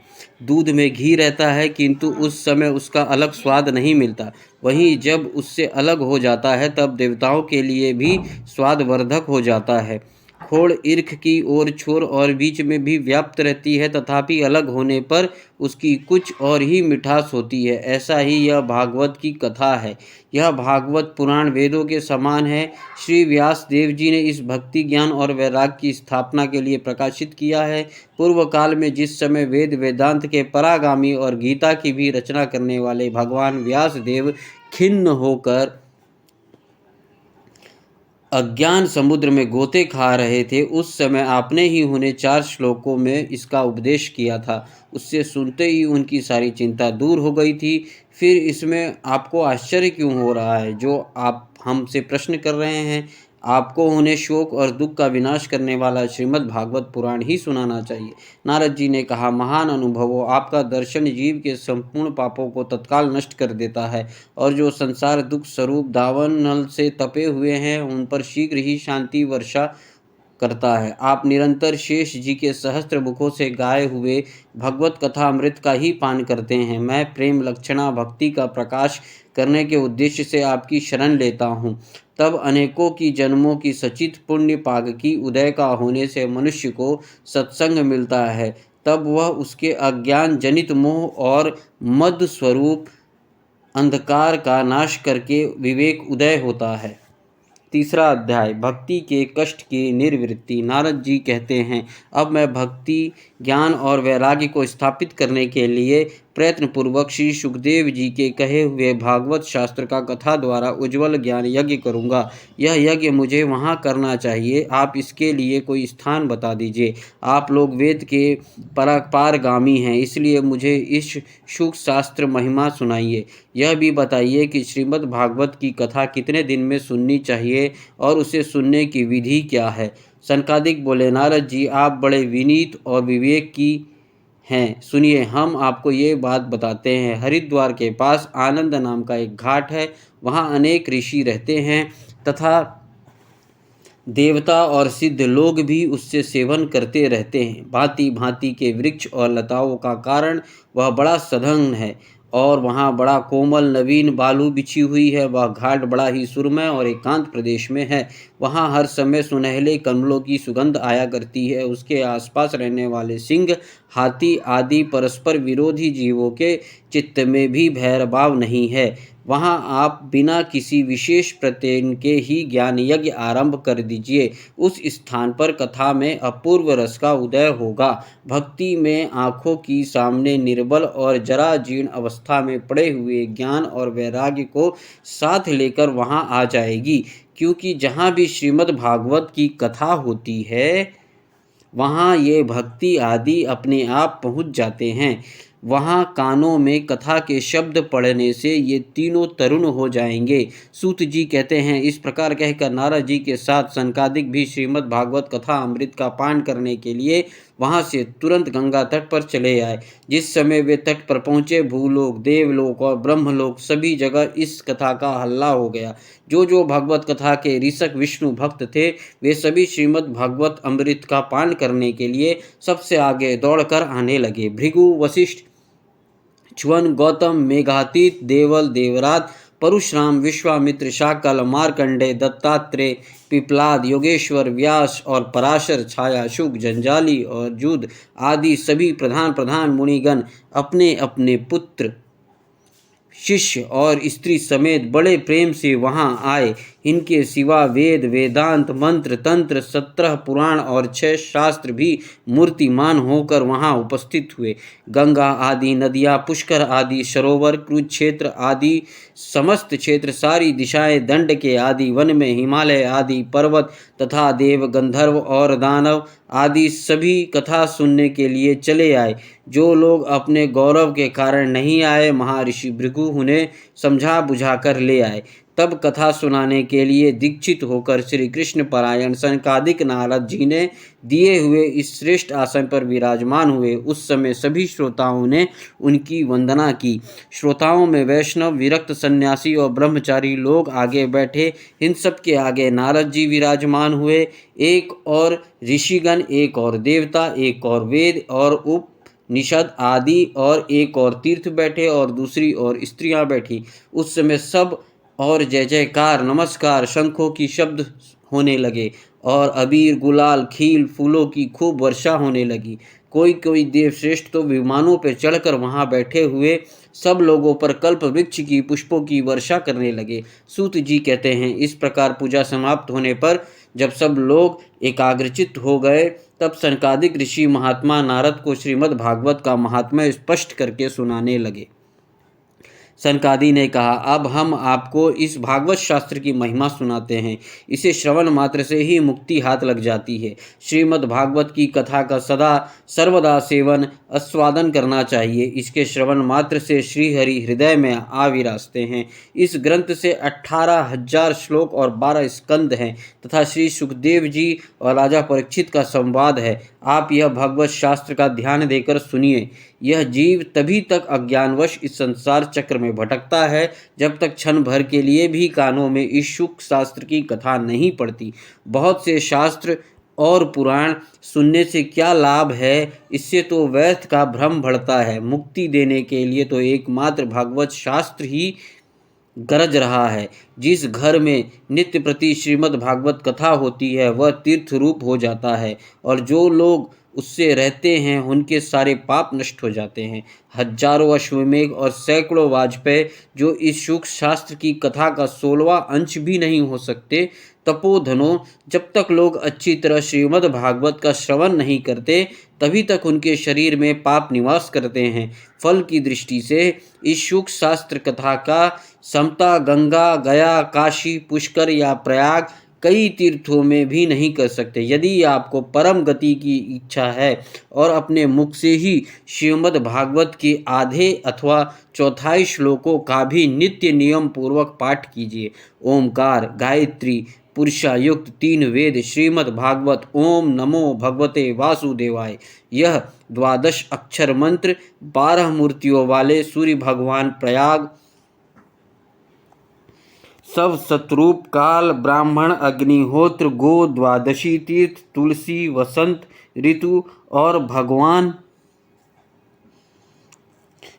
दूध में घी रहता है, किंतु उस समय उसका अलग स्वाद नहीं मिलता। वहीं जब उससे अलग हो जाता है तब देवताओं के लिए भी स्वादवर्धक हो जाता है। खोड़ ईर्ख की ओर छोर और बीच में भी व्याप्त रहती है, तथापि अलग होने पर उसकी कुछ और ही मिठास होती है। ऐसा ही यह भागवत की कथा है। यह भागवत पुराण वेदों के समान है। श्री व्यास देव जी ने इस भक्ति, ज्ञान और वैराग्य की स्थापना के लिए प्रकाशित किया है। पूर्व काल में जिस समय वेद वेदांत के परागामी और गीता की भी रचना करने वाले भगवान व्यास देव खिन्न होकर अज्ञान समुद्र में गोते खा रहे थे, उस समय आपने ही उन्हें 4 श्लोकों में इसका उपदेश किया था। उससे सुनते ही उनकी सारी चिंता दूर हो गई थी। फिर इसमें आपको आश्चर्य क्यों हो रहा है? जो आप हमसे प्रश्न कर रहे हैं, आपको उन्हें शोक और दुख का विनाश करने वाला श्रीमद् भागवत पुराण ही सुनाना चाहिए। नारद जी ने कहा, महान अनुभवों, आपका दर्शन जीव के संपूर्ण पापों को तत्काल नष्ट कर देता है और जो संसार दुख स्वरूप दावानल नल से तपे हुए हैं उन पर शीघ्र ही शांति वर्षा करता है। आप निरंतर शेष जी के सहस्त्र मुखों से गाए हुए भगवत कथा अमृत का ही पान करते हैं। मैं प्रेम लक्षणा भक्ति का प्रकाश करने के उद्देश्य से आपकी शरण लेता हूँ। तब अनेकों की जन्मों की सचित पुण्य पाग की उदय का होने से मनुष्य को सत्संग मिलता है। तब वह उसके अज्ञान जनित मोह और मद स्वरूप अंधकार का नाश करके विवेक उदय होता है। तीसरा अध्याय, भक्ति के कष्ट की निर्वृत्ति। नारद जी कहते हैं, अब मैं भक्ति, ज्ञान और वैराग्य को स्थापित करने के लिए प्रयत्न पूर्वक श्री सुखदेव जी के कहे हुए भागवत शास्त्र का कथा द्वारा उज्ज्वल ज्ञान यज्ञ करूँगा। यह यज्ञ मुझे वहाँ करना चाहिए। आप इसके लिए कोई स्थान बता दीजिए। आप लोग वेद के पारगामी हैं, इसलिए मुझे इस शुक शास्त्र महिमा सुनाइए। यह भी बताइए कि श्रीमद् भागवत की कथा कितने दिन में सुननी चाहिए और उसे सुनने की विधि क्या है। सनकादिक बोले, नारद जी, आप बड़े विनीत और विवेक की हैं। सुनिए, हम आपको ये बात बताते हैं। हरिद्वार के पास आनंद नाम का एक घाट है। वहाँ अनेक ऋषि रहते हैं तथा देवता और सिद्ध लोग भी उससे सेवन करते रहते हैं। भांति भांति के वृक्ष और लताओं का कारण वह बड़ा सघन है और वहाँ बड़ा कोमल नवीन बालू बिछी हुई है। वह घाट बड़ा ही सुरमय और एकांत प्रदेश में है। वहाँ हर समय सुनहले कमलों की सुगंध आया करती है। उसके आसपास रहने वाले सिंह, हाथी आदि परस्पर विरोधी जीवों के चित्त में भी भैरभाव नहीं है। वहाँ आप बिना किसी विशेष प्रत्यय के ही ज्ञान यज्ञ आरंभ कर दीजिए। उस स्थान पर कथा में अपूर्व रस का उदय होगा। भक्ति में आँखों की सामने निर्बल और जरा जीर्ण अवस्था में पड़े हुए ज्ञान और वैराग्य को साथ लेकर वहाँ आ जाएगी। क्योंकि जहाँ भी श्रीमद् भागवत की कथा होती है, वहाँ ये भक्ति आदि अपने आप पहुँच जाते हैं। वहाँ कानों में कथा के शब्द पड़ने से ये तीनों तरुण हो जाएंगे। सूत जी कहते हैं, इस प्रकार कहकर नारद जी के साथ सनकादिक भी श्रीमद् भागवत कथा अमृत का पान करने के लिए वहाँ से तुरंत गंगा तट पर चले आए। जिस समय वे तट पर पहुँचे, भूलोक, देवलोक और ब्रह्मलोक सभी जगह इस कथा का हल्ला हो गया। जो भगवत कथा के ऋषक विष्णु भक्त थे, वे सभी श्रीमद् भागवत अमृत का पान करने के लिए सबसे आगे दौड़कर आने लगे। भृगु, वशिष्ठ, च्वन, गौतम, मेघातीत, देवल, देवरात, परशुराम, विश्वामित्र, शाकल, मार्कंडेय, दत्तात्रेय, पिपलाद, योगेश्वर, व्यास और पराशर, छाया, शुक, जंजाली और जुद आदि सभी प्रधान मुनिगण अपने अपने पुत्र, शिष्य और स्त्री समेत बड़े प्रेम से वहाँ आए। इनके सिवा वेद, वेदांत, मंत्र, तंत्र, 17 पुराण और 6 शास्त्र भी मूर्तिमान होकर वहाँ उपस्थित हुए। गंगा आदि नदियाँ, पुष्कर आदि सरोवर, कुरुक्षेत्र आदि समस्त क्षेत्र, सारी दिशाएं, दंड के आदि वन में हिमालय आदि पर्वत तथा देव, गंधर्व और दानव आदि सभी कथा सुनने के लिए चले आए। जो लोग अपने गौरव के कारण नहीं आए, महर्षि भृगु उन्हें समझा बुझा कर ले आए। तब कथा सुनाने के लिए दीक्षित होकर श्री कृष्ण परायण सनकादिक नारद जी ने दिए हुए इस श्रेष्ठ आसन पर विराजमान हुए। उस समय सभी श्रोताओं ने उनकी वंदना की। श्रोताओं में वैष्णव, विरक्त, सन्यासी और ब्रह्मचारी लोग आगे बैठे। इन सब के आगे नारद जी विराजमान हुए। एक और ऋषिगण, एक और देवता, एक और वेद और उपनिषद आदि और एक और तीर्थ बैठे और दूसरी और स्त्रियां बैठी। उस समय सब और जय जयकार, नमस्कार, शंखों की शब्द होने लगे और अबीर, गुलाल, खील, फूलों की खूब वर्षा होने लगी। कोई देव श्रेष्ठ तो विमानों पर चढ़कर वहाँ बैठे हुए सब लोगों पर कल्प वृक्ष की पुष्पों की वर्षा करने लगे। सूत जी कहते हैं, इस प्रकार पूजा समाप्त होने पर जब सब लोग एकाग्रचित्त हो गए, तब सनकादिक ऋषि महात्मा नारद को श्रीमद् भागवत का महात्म्य स्पष्ट करके सुनाने लगे। सनकादि ने कहा, अब हम आपको इस भागवत शास्त्र की महिमा सुनाते हैं। इसे श्रवण मात्र से ही मुक्ति हाथ लग जाती है। श्रीमद् भागवत की कथा का सदा सर्वदा सेवन आस्वादन करना चाहिए। इसके श्रवण मात्र से श्रीहरि हृदय में आ विराजते हैं। इस ग्रंथ से 18,000 श्लोक और 12 स्कंद हैं तथा श्री सुखदेव जी और राजा परीक्षित का संवाद है। आप यह भगवत शास्त्र का ध्यान देकर सुनिए। यह जीव तभी तक अज्ञानवश इस संसार चक्र में भटकता है जब तक क्षण भर के लिए भी कानों में इस शुक शास्त्र की कथा नहीं पड़ती। बहुत से शास्त्र और पुराण सुनने से क्या लाभ है, इससे तो व्यर्थ का भ्रम बढ़ता है। मुक्ति देने के लिए तो एकमात्र भागवत शास्त्र ही गरज रहा है। जिस घर में नित्य प्रति श्रीमद् भागवत कथा होती है, वह तीर्थ रूप हो जाता है और जो लोग उससे रहते हैं उनके सारे पाप नष्ट हो जाते हैं। हजारों अश्वमेघ और सैकड़ों वाजपेय जो इस शुक शास्त्र की कथा का 16वां अंश भी नहीं हो सकते, तपोधनों, जब तक लोग अच्छी तरह श्रीमद् भागवत का श्रवण नहीं करते तभी तक उनके शरीर में पाप निवास करते हैं। फल की दृष्टि से इस शुक शास्त्र कथा का समता गंगा, गया, काशी, पुष्कर या प्रयाग कई तीर्थों में भी नहीं कर सकते। यदि आपको परम गति की इच्छा है और अपने मुख से ही श्रीमद् भागवत के आधे अथवा चौथाई श्लोकों का भी नित्य नियम पूर्वक पाठ कीजिए। ओमकार, गायत्री, पुरुषायुक्त 3 वेद, श्रीमद् भागवत, ओम नमो भगवते वासुदेवाय, यह 12 अक्षर मंत्र 12 मूर्तियों वाले सूर्य भगवान, प्रयाग, सब सतरूप, काल, ब्राह्मण, अग्निहोत्र, गो, द्वादशी तीर्थ, तुलसी, वसंत ऋतु और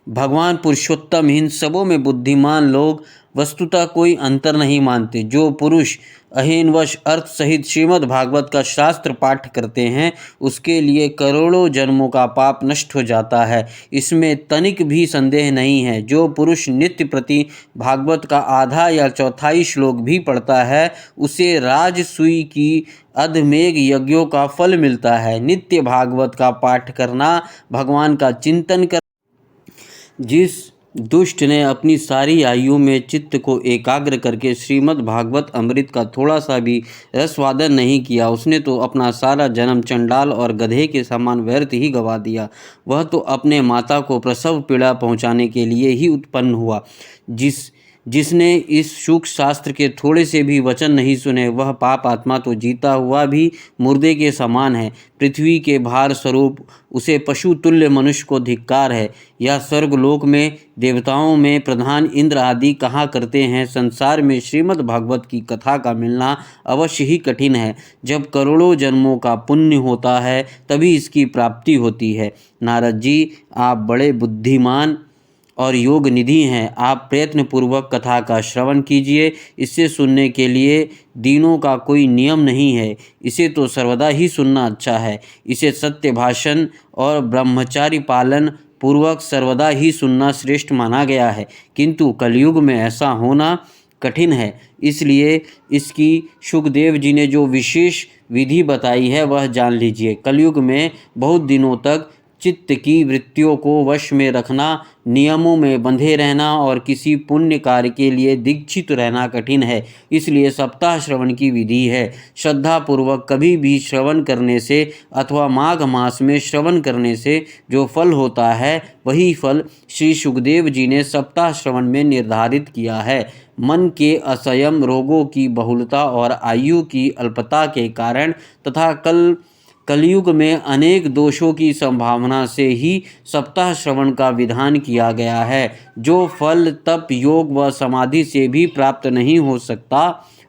भगवान पुरुषोत्तम, इन सबों में बुद्धिमान लोग वस्तुतः कोई अंतर नहीं मानते। जो पुरुष अहीनवश अर्थ सहित श्रीमद् भागवत का शास्त्र पाठ करते हैं उसके लिए करोड़ों जन्मों का पाप नष्ट हो जाता है, इसमें तनिक भी संदेह नहीं है। जो पुरुष नित्य प्रति भागवत का आधा या चौथाई श्लोक भी पढ़ता है उसे राजसूय की अधमेघ यज्ञों का फल मिलता है। नित्य भागवत का पाठ करना, भगवान का चिंतन कर जिस दुष्ट ने अपनी सारी आयु में चित्त को एकाग्र करके श्रीमद् भागवत अमृत का थोड़ा सा भी रसवादन नहीं किया, उसने तो अपना सारा जन्म चंडाल और गधे के समान व्यर्थ ही गवा दिया। वह तो अपने माता को प्रसव पीड़ा पहुंचाने के लिए ही उत्पन्न हुआ। जिसने इस शुक शास्त्र के थोड़े से भी वचन नहीं सुने वह पाप आत्मा तो जीता हुआ भी मुर्दे के समान है। पृथ्वी के भार स्वरूप उसे पशु तुल्य मनुष्य को धिक्कार है। यह स्वर्गलोक में देवताओं में प्रधान इंद्र आदि कहा करते हैं, संसार में श्रीमद् भागवत की कथा का मिलना अवश्य ही कठिन है। जब करोड़ों जन्मों का पुण्य होता है तभी इसकी प्राप्ति होती है। नारद जी, आप बड़े बुद्धिमान और योग निधि हैं। आप प्रयत्न पूर्वक कथा का श्रवण कीजिए। इसे सुनने के लिए दिनों का कोई नियम नहीं है, इसे तो सर्वदा ही सुनना अच्छा है। इसे सत्य भाषण और ब्रह्मचारी पालन पूर्वक सर्वदा ही सुनना श्रेष्ठ माना गया है, किंतु कलयुग में ऐसा होना कठिन है। इसलिए इसकी शुकदेव जी ने जो विशेष विधि बताई है वह जान लीजिए। कलयुग में बहुत दिनों तक चित्त की वृत्तियों को वश में रखना, नियमों में बंधे रहना और किसी पुण्य कार्य के लिए दीक्षित रहना कठिन है। इसलिए सप्ताह श्रवण की विधि है। श्रद्धा पूर्वक कभी भी श्रवण करने से अथवा माघ मास में श्रवण करने से जो फल होता है वही फल श्री शुकदेव जी ने सप्ताह श्रवण में निर्धारित किया है। मन के असंयम, रोगों की बहुलता और आयु की अल्पता के कारण तथा कलयुग में अनेक दोषों की संभावना से ही सप्ताह श्रवण का विधान किया गया है। जो फल तप, योग व समाधि से भी प्राप्त नहीं हो सकता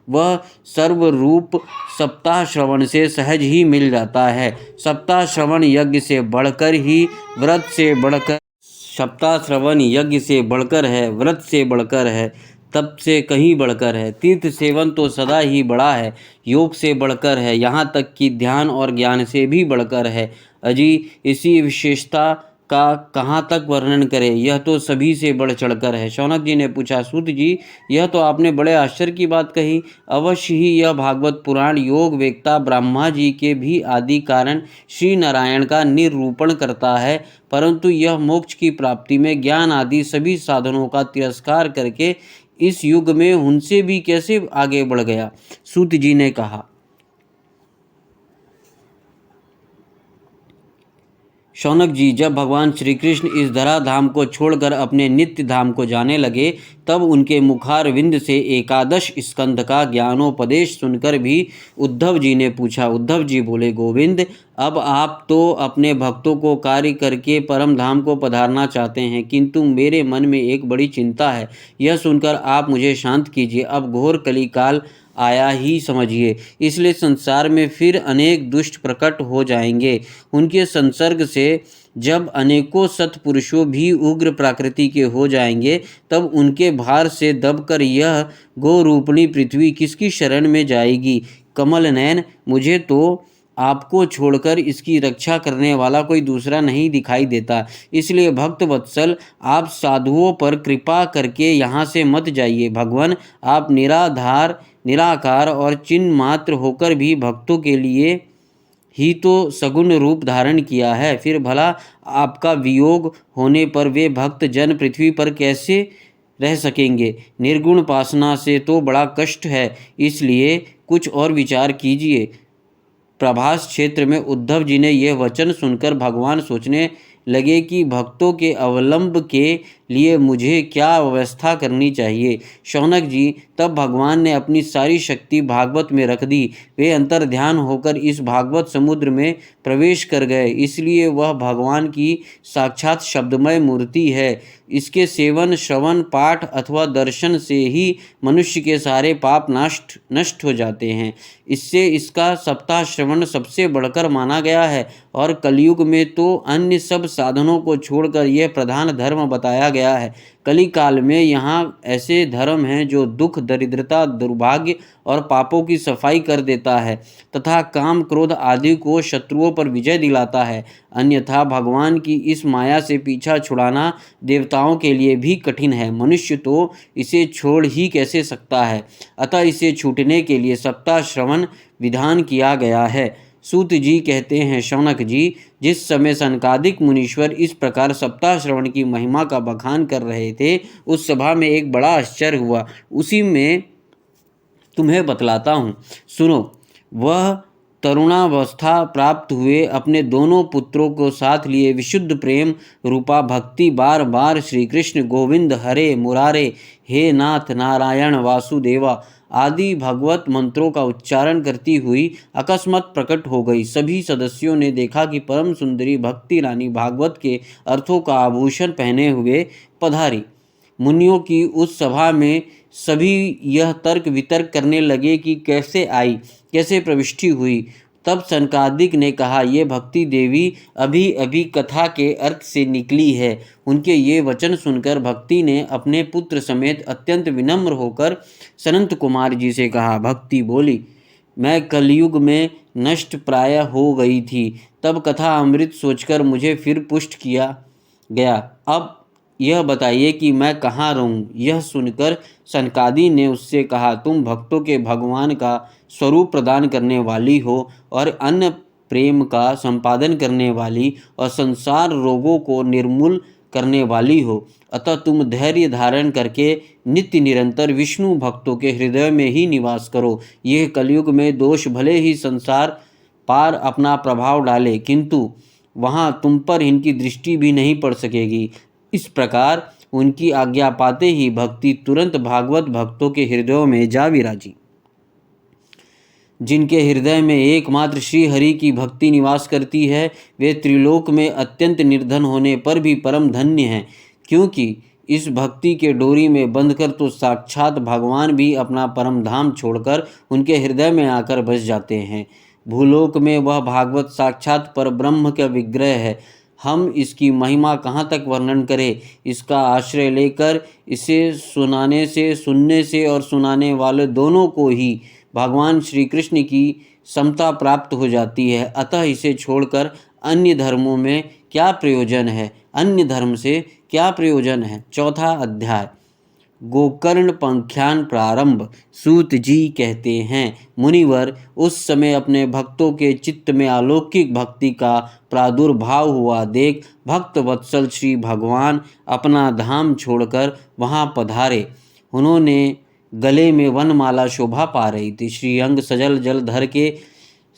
वह सर्वरूप सप्ताह श्रवण से सहज ही मिल जाता है। सप्ताह श्रवण यज्ञ से बढ़कर ही व्रत से बढ़कर सप्ताह श्रवण यज्ञ से बढ़कर है, व्रत से बढ़कर है, तप से कहीं बढ़कर है। तीर्थ सेवन तो सदा ही बड़ा है, योग से बढ़कर है, यहाँ तक कि ध्यान और ज्ञान से भी बढ़कर है। अजी, इसी विशेषता का कहाँ तक वर्णन करें, यह तो सभी से बढ़ चढ़कर है। शौनक जी ने पूछा, सूत जी, यह तो आपने बड़े आश्चर्य की बात कही। अवश्य ही यह भागवत पुराण योग वेत्ता ब्रह्मा जी के भी आदि कारण श्री नारायण का निरूपण करता है, परंतु यह मोक्ष की प्राप्ति में ज्ञान आदि सभी साधनों का तिरस्कार करके इस युग में उनसे भी कैसे आगे बढ़ गया। सूत जी ने कहा, शौनक जी, जब भगवान श्री कृष्ण इस धरा धाम को छोड़कर अपने नित्य धाम को जाने लगे तब उनके मुखारविंद से 11 स्कंध का ज्ञानोपदेश सुनकर भी उद्धव जी ने पूछा। उद्धव जी बोले, गोविंद, अब आप तो अपने भक्तों को कार्य करके परम धाम को पधारना चाहते हैं, किंतु मेरे मन में एक बड़ी चिंता है। यह सुनकर आप मुझे शांत कीजिए। अब घोर कलिकाल आया ही समझिए, इसलिए संसार में फिर अनेक दुष्ट प्रकट हो जाएंगे। उनके संसर्ग से जब अनेकों सत्पुरुषों भी उग्र प्रकृति के हो जाएंगे तब उनके भार से दबकर यह गोरूपणी पृथ्वी किसकी शरण में जाएगी। कमल नयन, मुझे तो आपको छोड़कर इसकी रक्षा करने वाला कोई दूसरा नहीं दिखाई देता। इसलिए भक्त वत्सल, आप साधुओं पर कृपा करके यहाँ से मत जाइए। भगवान, आप निराधार, निराकार और चिन्ह मात्र होकर भी भक्तों के लिए ही तो सगुण रूप धारण किया है। फिर भला आपका वियोग होने पर वे भक्त जन पृथ्वी पर कैसे रह सकेंगे? निर्गुण उपासना से तो बड़ा कष्ट है, इसलिए कुछ और विचार कीजिए। प्रभास क्षेत्र में उद्धव जी ने यह वचन सुनकर भगवान सोचने लगे कि भक्तों के अवलंब के लिए मुझे क्या व्यवस्था करनी चाहिए। शौनक जी, तब भगवान ने अपनी सारी शक्ति भागवत में रख दी। वे अंतर ध्यान होकर इस भागवत समुद्र में प्रवेश कर गए। इसलिए वह भगवान की साक्षात शब्दमय मूर्ति है। इसके सेवन, श्रवण, पाठ अथवा दर्शन से ही मनुष्य के सारे पाप नष्ट हो जाते हैं। इससे इसका सप्ताह श्रवण सबसे बढ़कर माना गया है और कलयुग में तो अन्य सब साधनों को छोड़कर यह प्रधान धर्म बताया गया है। कली काल में यहाँ ऐसे धर्म हैं जो दुख, दरिद्रता, दुर्भाग्य और पापों की सफाई कर देता है तथा काम, क्रोध आदि को शत्रुओं पर विजय दिलाता है। अन्यथा भगवान की इस माया से पीछा छुड़ाना देवताओं के लिए भी कठिन है। मनुष्य तो इसे छोड़ ही कैसे सकता है? अतः इसे छूटने के लिए सप्ताह श्रवण विधान किया गया है। सूत जी कहते हैं, शौनक जी, जिस समय सनकादिक मुनीश्वर इस प्रकार सप्ताह श्रवण की महिमा का बखान कर रहे थे, उस सभा में एक बड़ा आश्चर्य हुआ। उसी में तुम्हें बतलाता हूँ, सुनो। वह तरुणावस्था प्राप्त हुए अपने दोनों पुत्रों को साथ लिए विशुद्ध प्रेम रूपा भक्ति बार बार श्री कृष्ण गोविंद हरे मुरारे, हे नाथ नारायण वासुदेवा आदि भगवत मंत्रों का उच्चारण करती हुई अकस्मात प्रकट हो गई। सभी सदस्यों ने देखा कि परम सुंदरी भक्ति रानी भागवत के अर्थों का आभूषण पहने हुए पधारी। मुनियों की उस सभा में सभी यह तर्क वितर्क करने लगे कि कैसे आई, कैसे प्रविष्टि हुई। तब सनकादिक ने कहा, ये भक्ति देवी अभी अभी कथा के अर्थ से निकली है। उनके ये वचन सुनकर भक्ति ने अपने पुत्र समेत अत्यंत विनम्र होकर सनंत कुमार जी से कहा। भक्ति बोली, मैं कलयुग में नष्ट प्राय हो गई थी, तब कथा अमृत सोचकर मुझे फिर पुष्ट किया गया। अब यह बताइए कि मैं कहाँ रहूं? यह सुनकर सनकादि ने उससे कहा, तुम भक्तों के भगवान का स्वरूप प्रदान करने वाली हो और अन्य प्रेम का संपादन करने वाली और संसार रोगों को निर्मूल करने वाली हो। अतः तुम धैर्य धारण करके नित्य निरंतर विष्णु भक्तों के हृदय में ही निवास करो। यह कलयुग में दोष भले ही संसार पार अपना प्रभाव डाले, किंतु वहाँ तुम पर इनकी दृष्टि भी नहीं पड़ सकेगी। इस प्रकार उनकी आज्ञा पाते ही भक्ति तुरंत भागवत भक्तों के हृदयों में जा विराजी। जिनके हृदय में एकमात्र श्री हरि की भक्ति निवास करती है, वे त्रिलोक में अत्यंत निर्धन होने पर भी परम धन्य हैं, क्योंकि इस भक्ति के डोरी में बंधकर तो साक्षात भगवान भी अपना परम धाम छोड़कर उनके हृदय में आकर बस जाते हैं। भूलोक में वह भागवत साक्षात पर ब्रह्म का विग्रह है। हम इसकी महिमा कहाँ तक वर्णन करें? इसका आश्रय लेकर इसे सुनाने से, सुनने से और सुनाने वाले दोनों को ही भगवान श्री कृष्ण की समता प्राप्त हो जाती है। अतः इसे छोड़कर अन्य धर्मों में क्या प्रयोजन है? अन्य धर्म से क्या प्रयोजन है? चौथा अध्याय, गोकर्ण पंख्यान प्रारंभ। सूत जी कहते हैं, मुनिवर, उस समय अपने भक्तों के चित्त में अलौकिक भक्ति का प्रादुर्भाव हुआ देख भक्त वत्सल श्री भगवान अपना धाम छोड़कर वहाँ पधारे। उन्होंने गले में वनमाला शोभा पा रही थी। श्रीअंग सजल जलधर के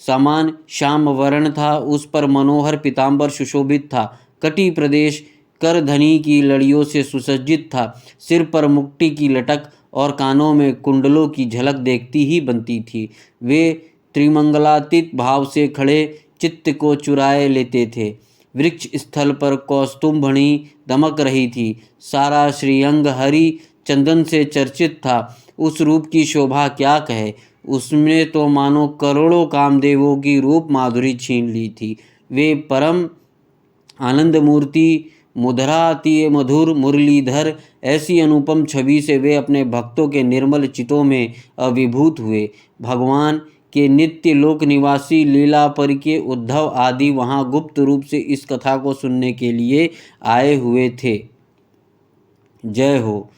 समान श्याम वर्ण था, उस पर मनोहर पीताम्बर सुशोभित था। कटी प्रदेश करधनी की लड़ियों से सुसज्जित था। सिर पर मुक्टी की लटक और कानों में कुंडलों की झलक देखती ही बनती थी। वे त्रिमंगलातीत भाव से खड़े चित्त को चुराए लेते थे। वृक्ष स्थल पर कौस्तुंभणी दमक रही थी। सारा श्रीअंग हरि चंदन से चर्चित था। उस रूप की शोभा क्या कहे, उसने तो मानो करोड़ों कामदेवों की रूप माधुरी छीन ली थी। वे परम आनंद मूर्ति, मुद्रातीय मधुर मुरलीधर, ऐसी अनुपम छवि से वे अपने भक्तों के निर्मल चितों में अभिभूत हुए। भगवान के नित्य लोक निवासी लीलापर के उद्धव आदि वहाँ गुप्त रूप से इस कथा को सुनने के लिए आए हुए थे। जय हो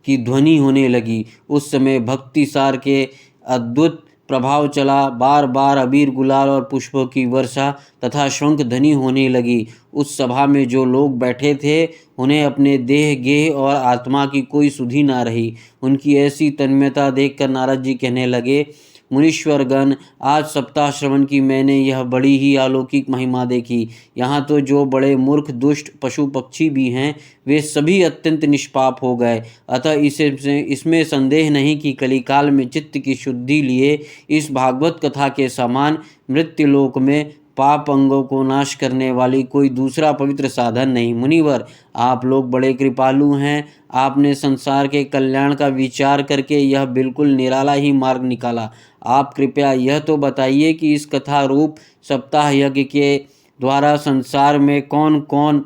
की ध्वनि होने लगी। उस समय भक्तिसार के अद्भुत प्रभाव चला। बार बार अबीर गुलाल और पुष्पों की वर्षा तथा शंख ध्वनि होने लगी। उस सभा में जो लोग बैठे थे उन्हें अपने देह गेह और आत्मा की कोई सुधि ना रही। उनकी ऐसी तन्मयता देखकर नारद जी कहने लगे, मुनीश्वरगण, आज सप्ताह श्रवण की मैंने यह बड़ी ही अलौकिक महिमा देखी। यहाँ तो जो बड़े मूर्ख दुष्ट पशु पक्षी भी हैं वे सभी अत्यंत निष्पाप हो गए। अतः इसमें संदेह नहीं कि कलिकाल में चित्त की शुद्धि लिए इस भागवत कथा के समान मृत्युलोक में पाप अंगों को नाश करने वाली कोई दूसरा पवित्र साधन नहीं। मुनिवर, आप लोग बड़े कृपालु हैं। आपने संसार के कल्याण का विचार करके यह बिल्कुल निराला ही मार्ग निकाला। आप कृपया यह तो बताइए कि इस कथा रूप सप्ताह यज्ञ के द्वारा संसार में कौन कौन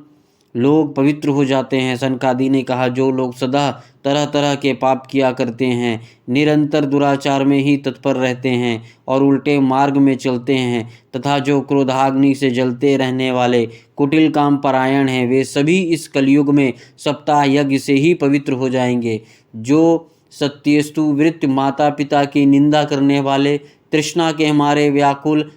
लोग पवित्र हो जाते हैं। सनकादि ने कहा, जो लोग सदा तरह तरह के पाप किया करते हैं, निरंतर दुराचार में ही तत्पर रहते हैं और उल्टे मार्ग में चलते हैं, तथा जो क्रोधाग्नि से जलते रहने वाले कुटिल काम परायण हैं, वे सभी इस कलयुग में सप्ताह यज्ञ से ही पवित्र हो जाएंगे। जो सत्यस्तु वृत्त माता पिता की निंदा करने वाले, तृष्णा के हमारे व्याकुल,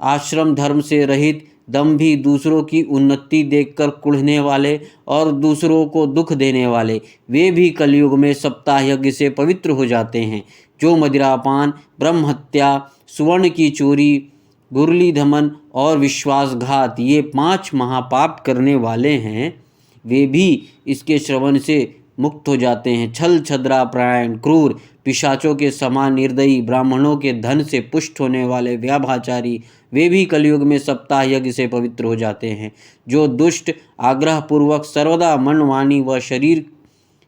आश्रम धर्म से रहित, दंभी, दूसरों की उन्नति देखकर कुढ़ने वाले और दूसरों को दुख देने वाले, वे भी कलयुग में सप्ताह यज्ञ से पवित्र हो जाते हैं। जो मदिरापान, ब्रह्म हत्या, सुवर्ण की चोरी, गुरली धमन और विश्वासघात, ये 5 महापाप करने वाले हैं, वे भी इसके श्रवण से मुक्त हो जाते हैं। छल छद्रा परायण, क्रूर, पिशाचों के समान निर्दयी, ब्राह्मणों के धन से पुष्ट होने वाले व्याभाचारी, वे भी कलयुग में सप्ताह यज्ञ से पवित्र हो जाते हैं। जो दुष्ट, आग्रह पूर्वक सर्वदा मन, वाणी व शरीर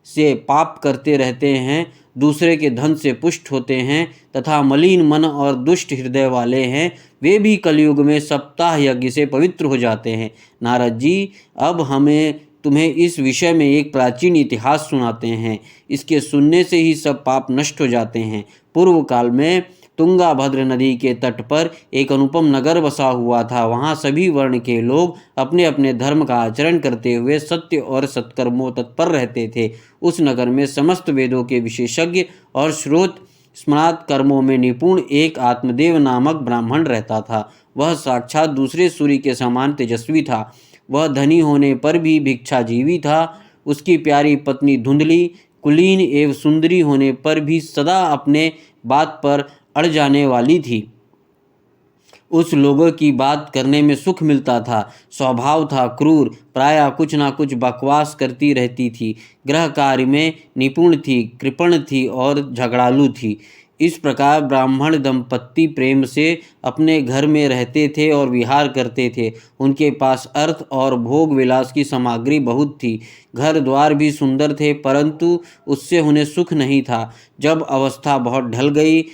से पाप करते रहते हैं, दूसरे के धन से पुष्ट होते हैं तथा मलिन मन और दुष्ट हृदय वाले हैं, वे भी कलयुग में सप्ताह यज्ञ से पवित्र हो जाते हैं। नारद जी, अब हमें तुम्हें इस विषय में एक प्राचीन इतिहास सुनाते हैं। इसके सुनने से ही सब पाप नष्ट हो जाते हैं। पूर्व काल में तुंगा भद्र नदी के तट पर एक अनुपम नगर बसा हुआ था। वहाँ सभी वर्ण के लोग अपने अपने धर्म का आचरण करते हुए सत्य और सत्कर्मों तत्पर रहते थे। उस नगर में समस्त वेदों के विशेषज्ञ और श्रोत स्मृत कर्मों में निपुण एक आत्मदेव नामक ब्राह्मण रहता था। वह साक्षात दूसरे सूर्य के समान तेजस्वी था। वह धनी होने पर भी भिक्षाजीवी था। उसकी प्यारी पत्नी धुंधली, कुलीन एवं सुंदरी होने पर भी सदा अपने बात पर अड़ जाने वाली थी। उस लोगों की बात करने में सुख मिलता था। स्वभाव था क्रूर, प्रायः कुछ ना कुछ बकवास करती रहती थी। गृह कार्य में निपुण थी, कृपण थी और झगड़ालू थी। इस प्रकार ब्राह्मण दंपत्ति प्रेम से अपने घर में रहते थे और विहार करते थे। उनके पास अर्थ और भोग विलास की सामग्री बहुत थी। घर द्वार भी सुंदर थे, परंतु उससे उन्हें सुख नहीं था। जब अवस्था बहुत ढल गई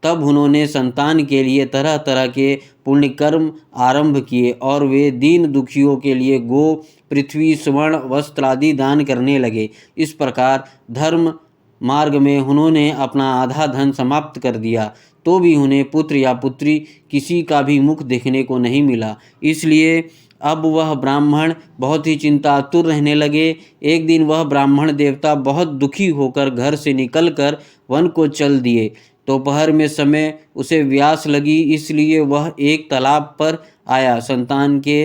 तब उन्होंने संतान के लिए तरह तरह के पुण्य कर्म आरंभ किए और वे दीन दुखियों के लिए गो, पृथ्वी, स्वर्ण, वस्त्र आदि दान करने लगे। इस प्रकार धर्म मार्ग में उन्होंने अपना आधा धन समाप्त कर दिया, तो भी उन्हें पुत्र या पुत्री किसी का भी मुख देखने को नहीं मिला। इसलिए अब वह ब्राह्मण बहुत ही चिंतातुर रहने लगे। एक दिन वह ब्राह्मण देवता बहुत दुखी होकर घर से निकलकर वन को चल दिए। दोपहर में समय उसे प्यास लगी, इसलिए वह एक तालाब पर आया। संतान के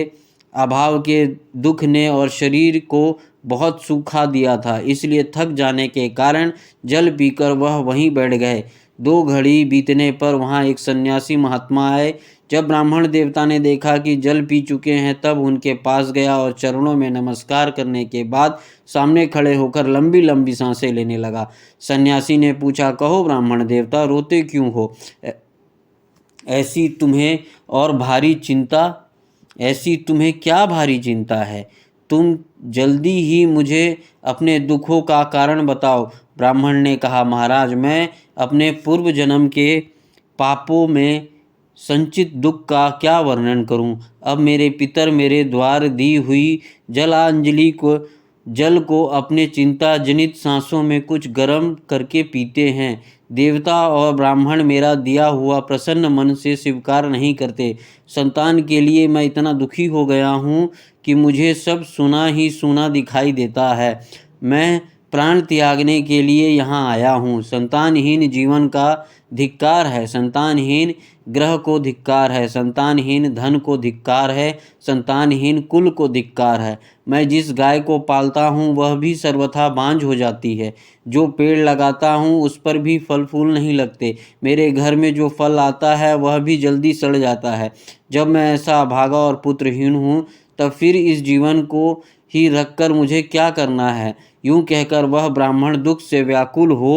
अभाव के दुख ने और शरीर को बहुत सूखा दिया था, इसलिए थक जाने के कारण जल पीकर वह वहीं बैठ गए। 2 घड़ी बीतने पर वहाँ एक सन्यासी महात्मा आए। जब ब्राह्मण देवता ने देखा कि जल पी चुके हैं, तब उनके पास गया और चरणों में नमस्कार करने के बाद सामने खड़े होकर लंबी लंबी सांसें लेने लगा। सन्यासी ने पूछा, कहो ब्राह्मण देवता, रोते क्यों हो? ऐसी तुम्हें क्या भारी चिंता है? तुम जल्दी ही मुझे अपने दुखों का कारण बताओ। ब्राह्मण ने कहा, महाराज, मैं अपने पूर्व जन्म के पापों में संचित दुख का क्या वर्णन करूं? अब मेरे पितर मेरे द्वार दी हुई जलांजलि को जल को अपने चिंता जनित सांसों में कुछ गर्म करके पीते हैं। देवता और ब्राह्मण मेरा दिया हुआ प्रसन्न मन से स्वीकार नहीं करते। संतान के लिए मैं इतना दुखी हो गया हूँ कि मुझे सब सुना ही सुना दिखाई देता है। मैं प्राण त्यागने के लिए यहाँ आया हूँ। संतानहीन जीवन का धिक्कार है, संतानहीन ग्रह को धिक्कार है, संतानहीन धन को धिक्कार है, संतानहीन कुल को धिक्कार है। मैं जिस गाय को पालता हूँ वह भी सर्वथा बांझ हो जाती है। जो पेड़ लगाता हूँ उस पर भी फल फूल नहीं लगते। मेरे घर में जो फल आता है वह भी जल्दी सड़ जाता है। जब मैं ऐसा अभागा और पुत्रहीन हूँ तब फिर इस जीवन को ही रखकर मुझे क्या करना है। यूं कहकर वह ब्राह्मण दुख से व्याकुल हो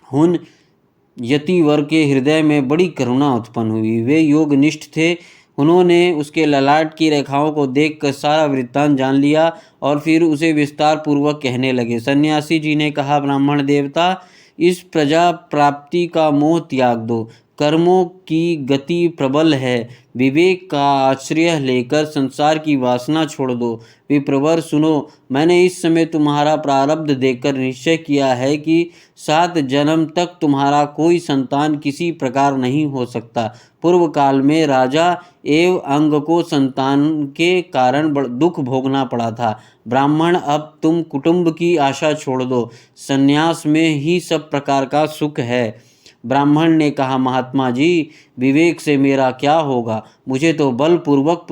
उन यतिवर के हृदय में बड़ी करुणा उत्पन्न हुई। वे योगनिष्ठ थे। उन्होंने उसके ललाट की रेखाओं को देखकर सारा वृत्तांत जान लिया और फिर उसे विस्तार पूर्वक कहने लगे। सन्यासी जी ने कहा, ब्राह्मण देवता, इस प्रजा प्राप्ति का मोह त्याग दो। कर्मों की गति प्रबल है। विवेक का आश्रय लेकर संसार की वासना छोड़ दो। विप्रवर सुनो, मैंने इस समय तुम्हारा प्रारब्ध देखकर निश्चय किया है कि 7 जन्म तक तुम्हारा कोई संतान किसी प्रकार नहीं हो सकता। पूर्व काल में राजा एवं अंग को संतान के कारण दुख भोगना पड़ा था। ब्राह्मण, अब तुम कुटुंब की आशा छोड़ दो। संन्यास में ही सब प्रकार का सुख है। ब्राह्मण ने कहा, महात्मा जी, विवेक से मेरा क्या होगा। मुझे तो बलपूर्वक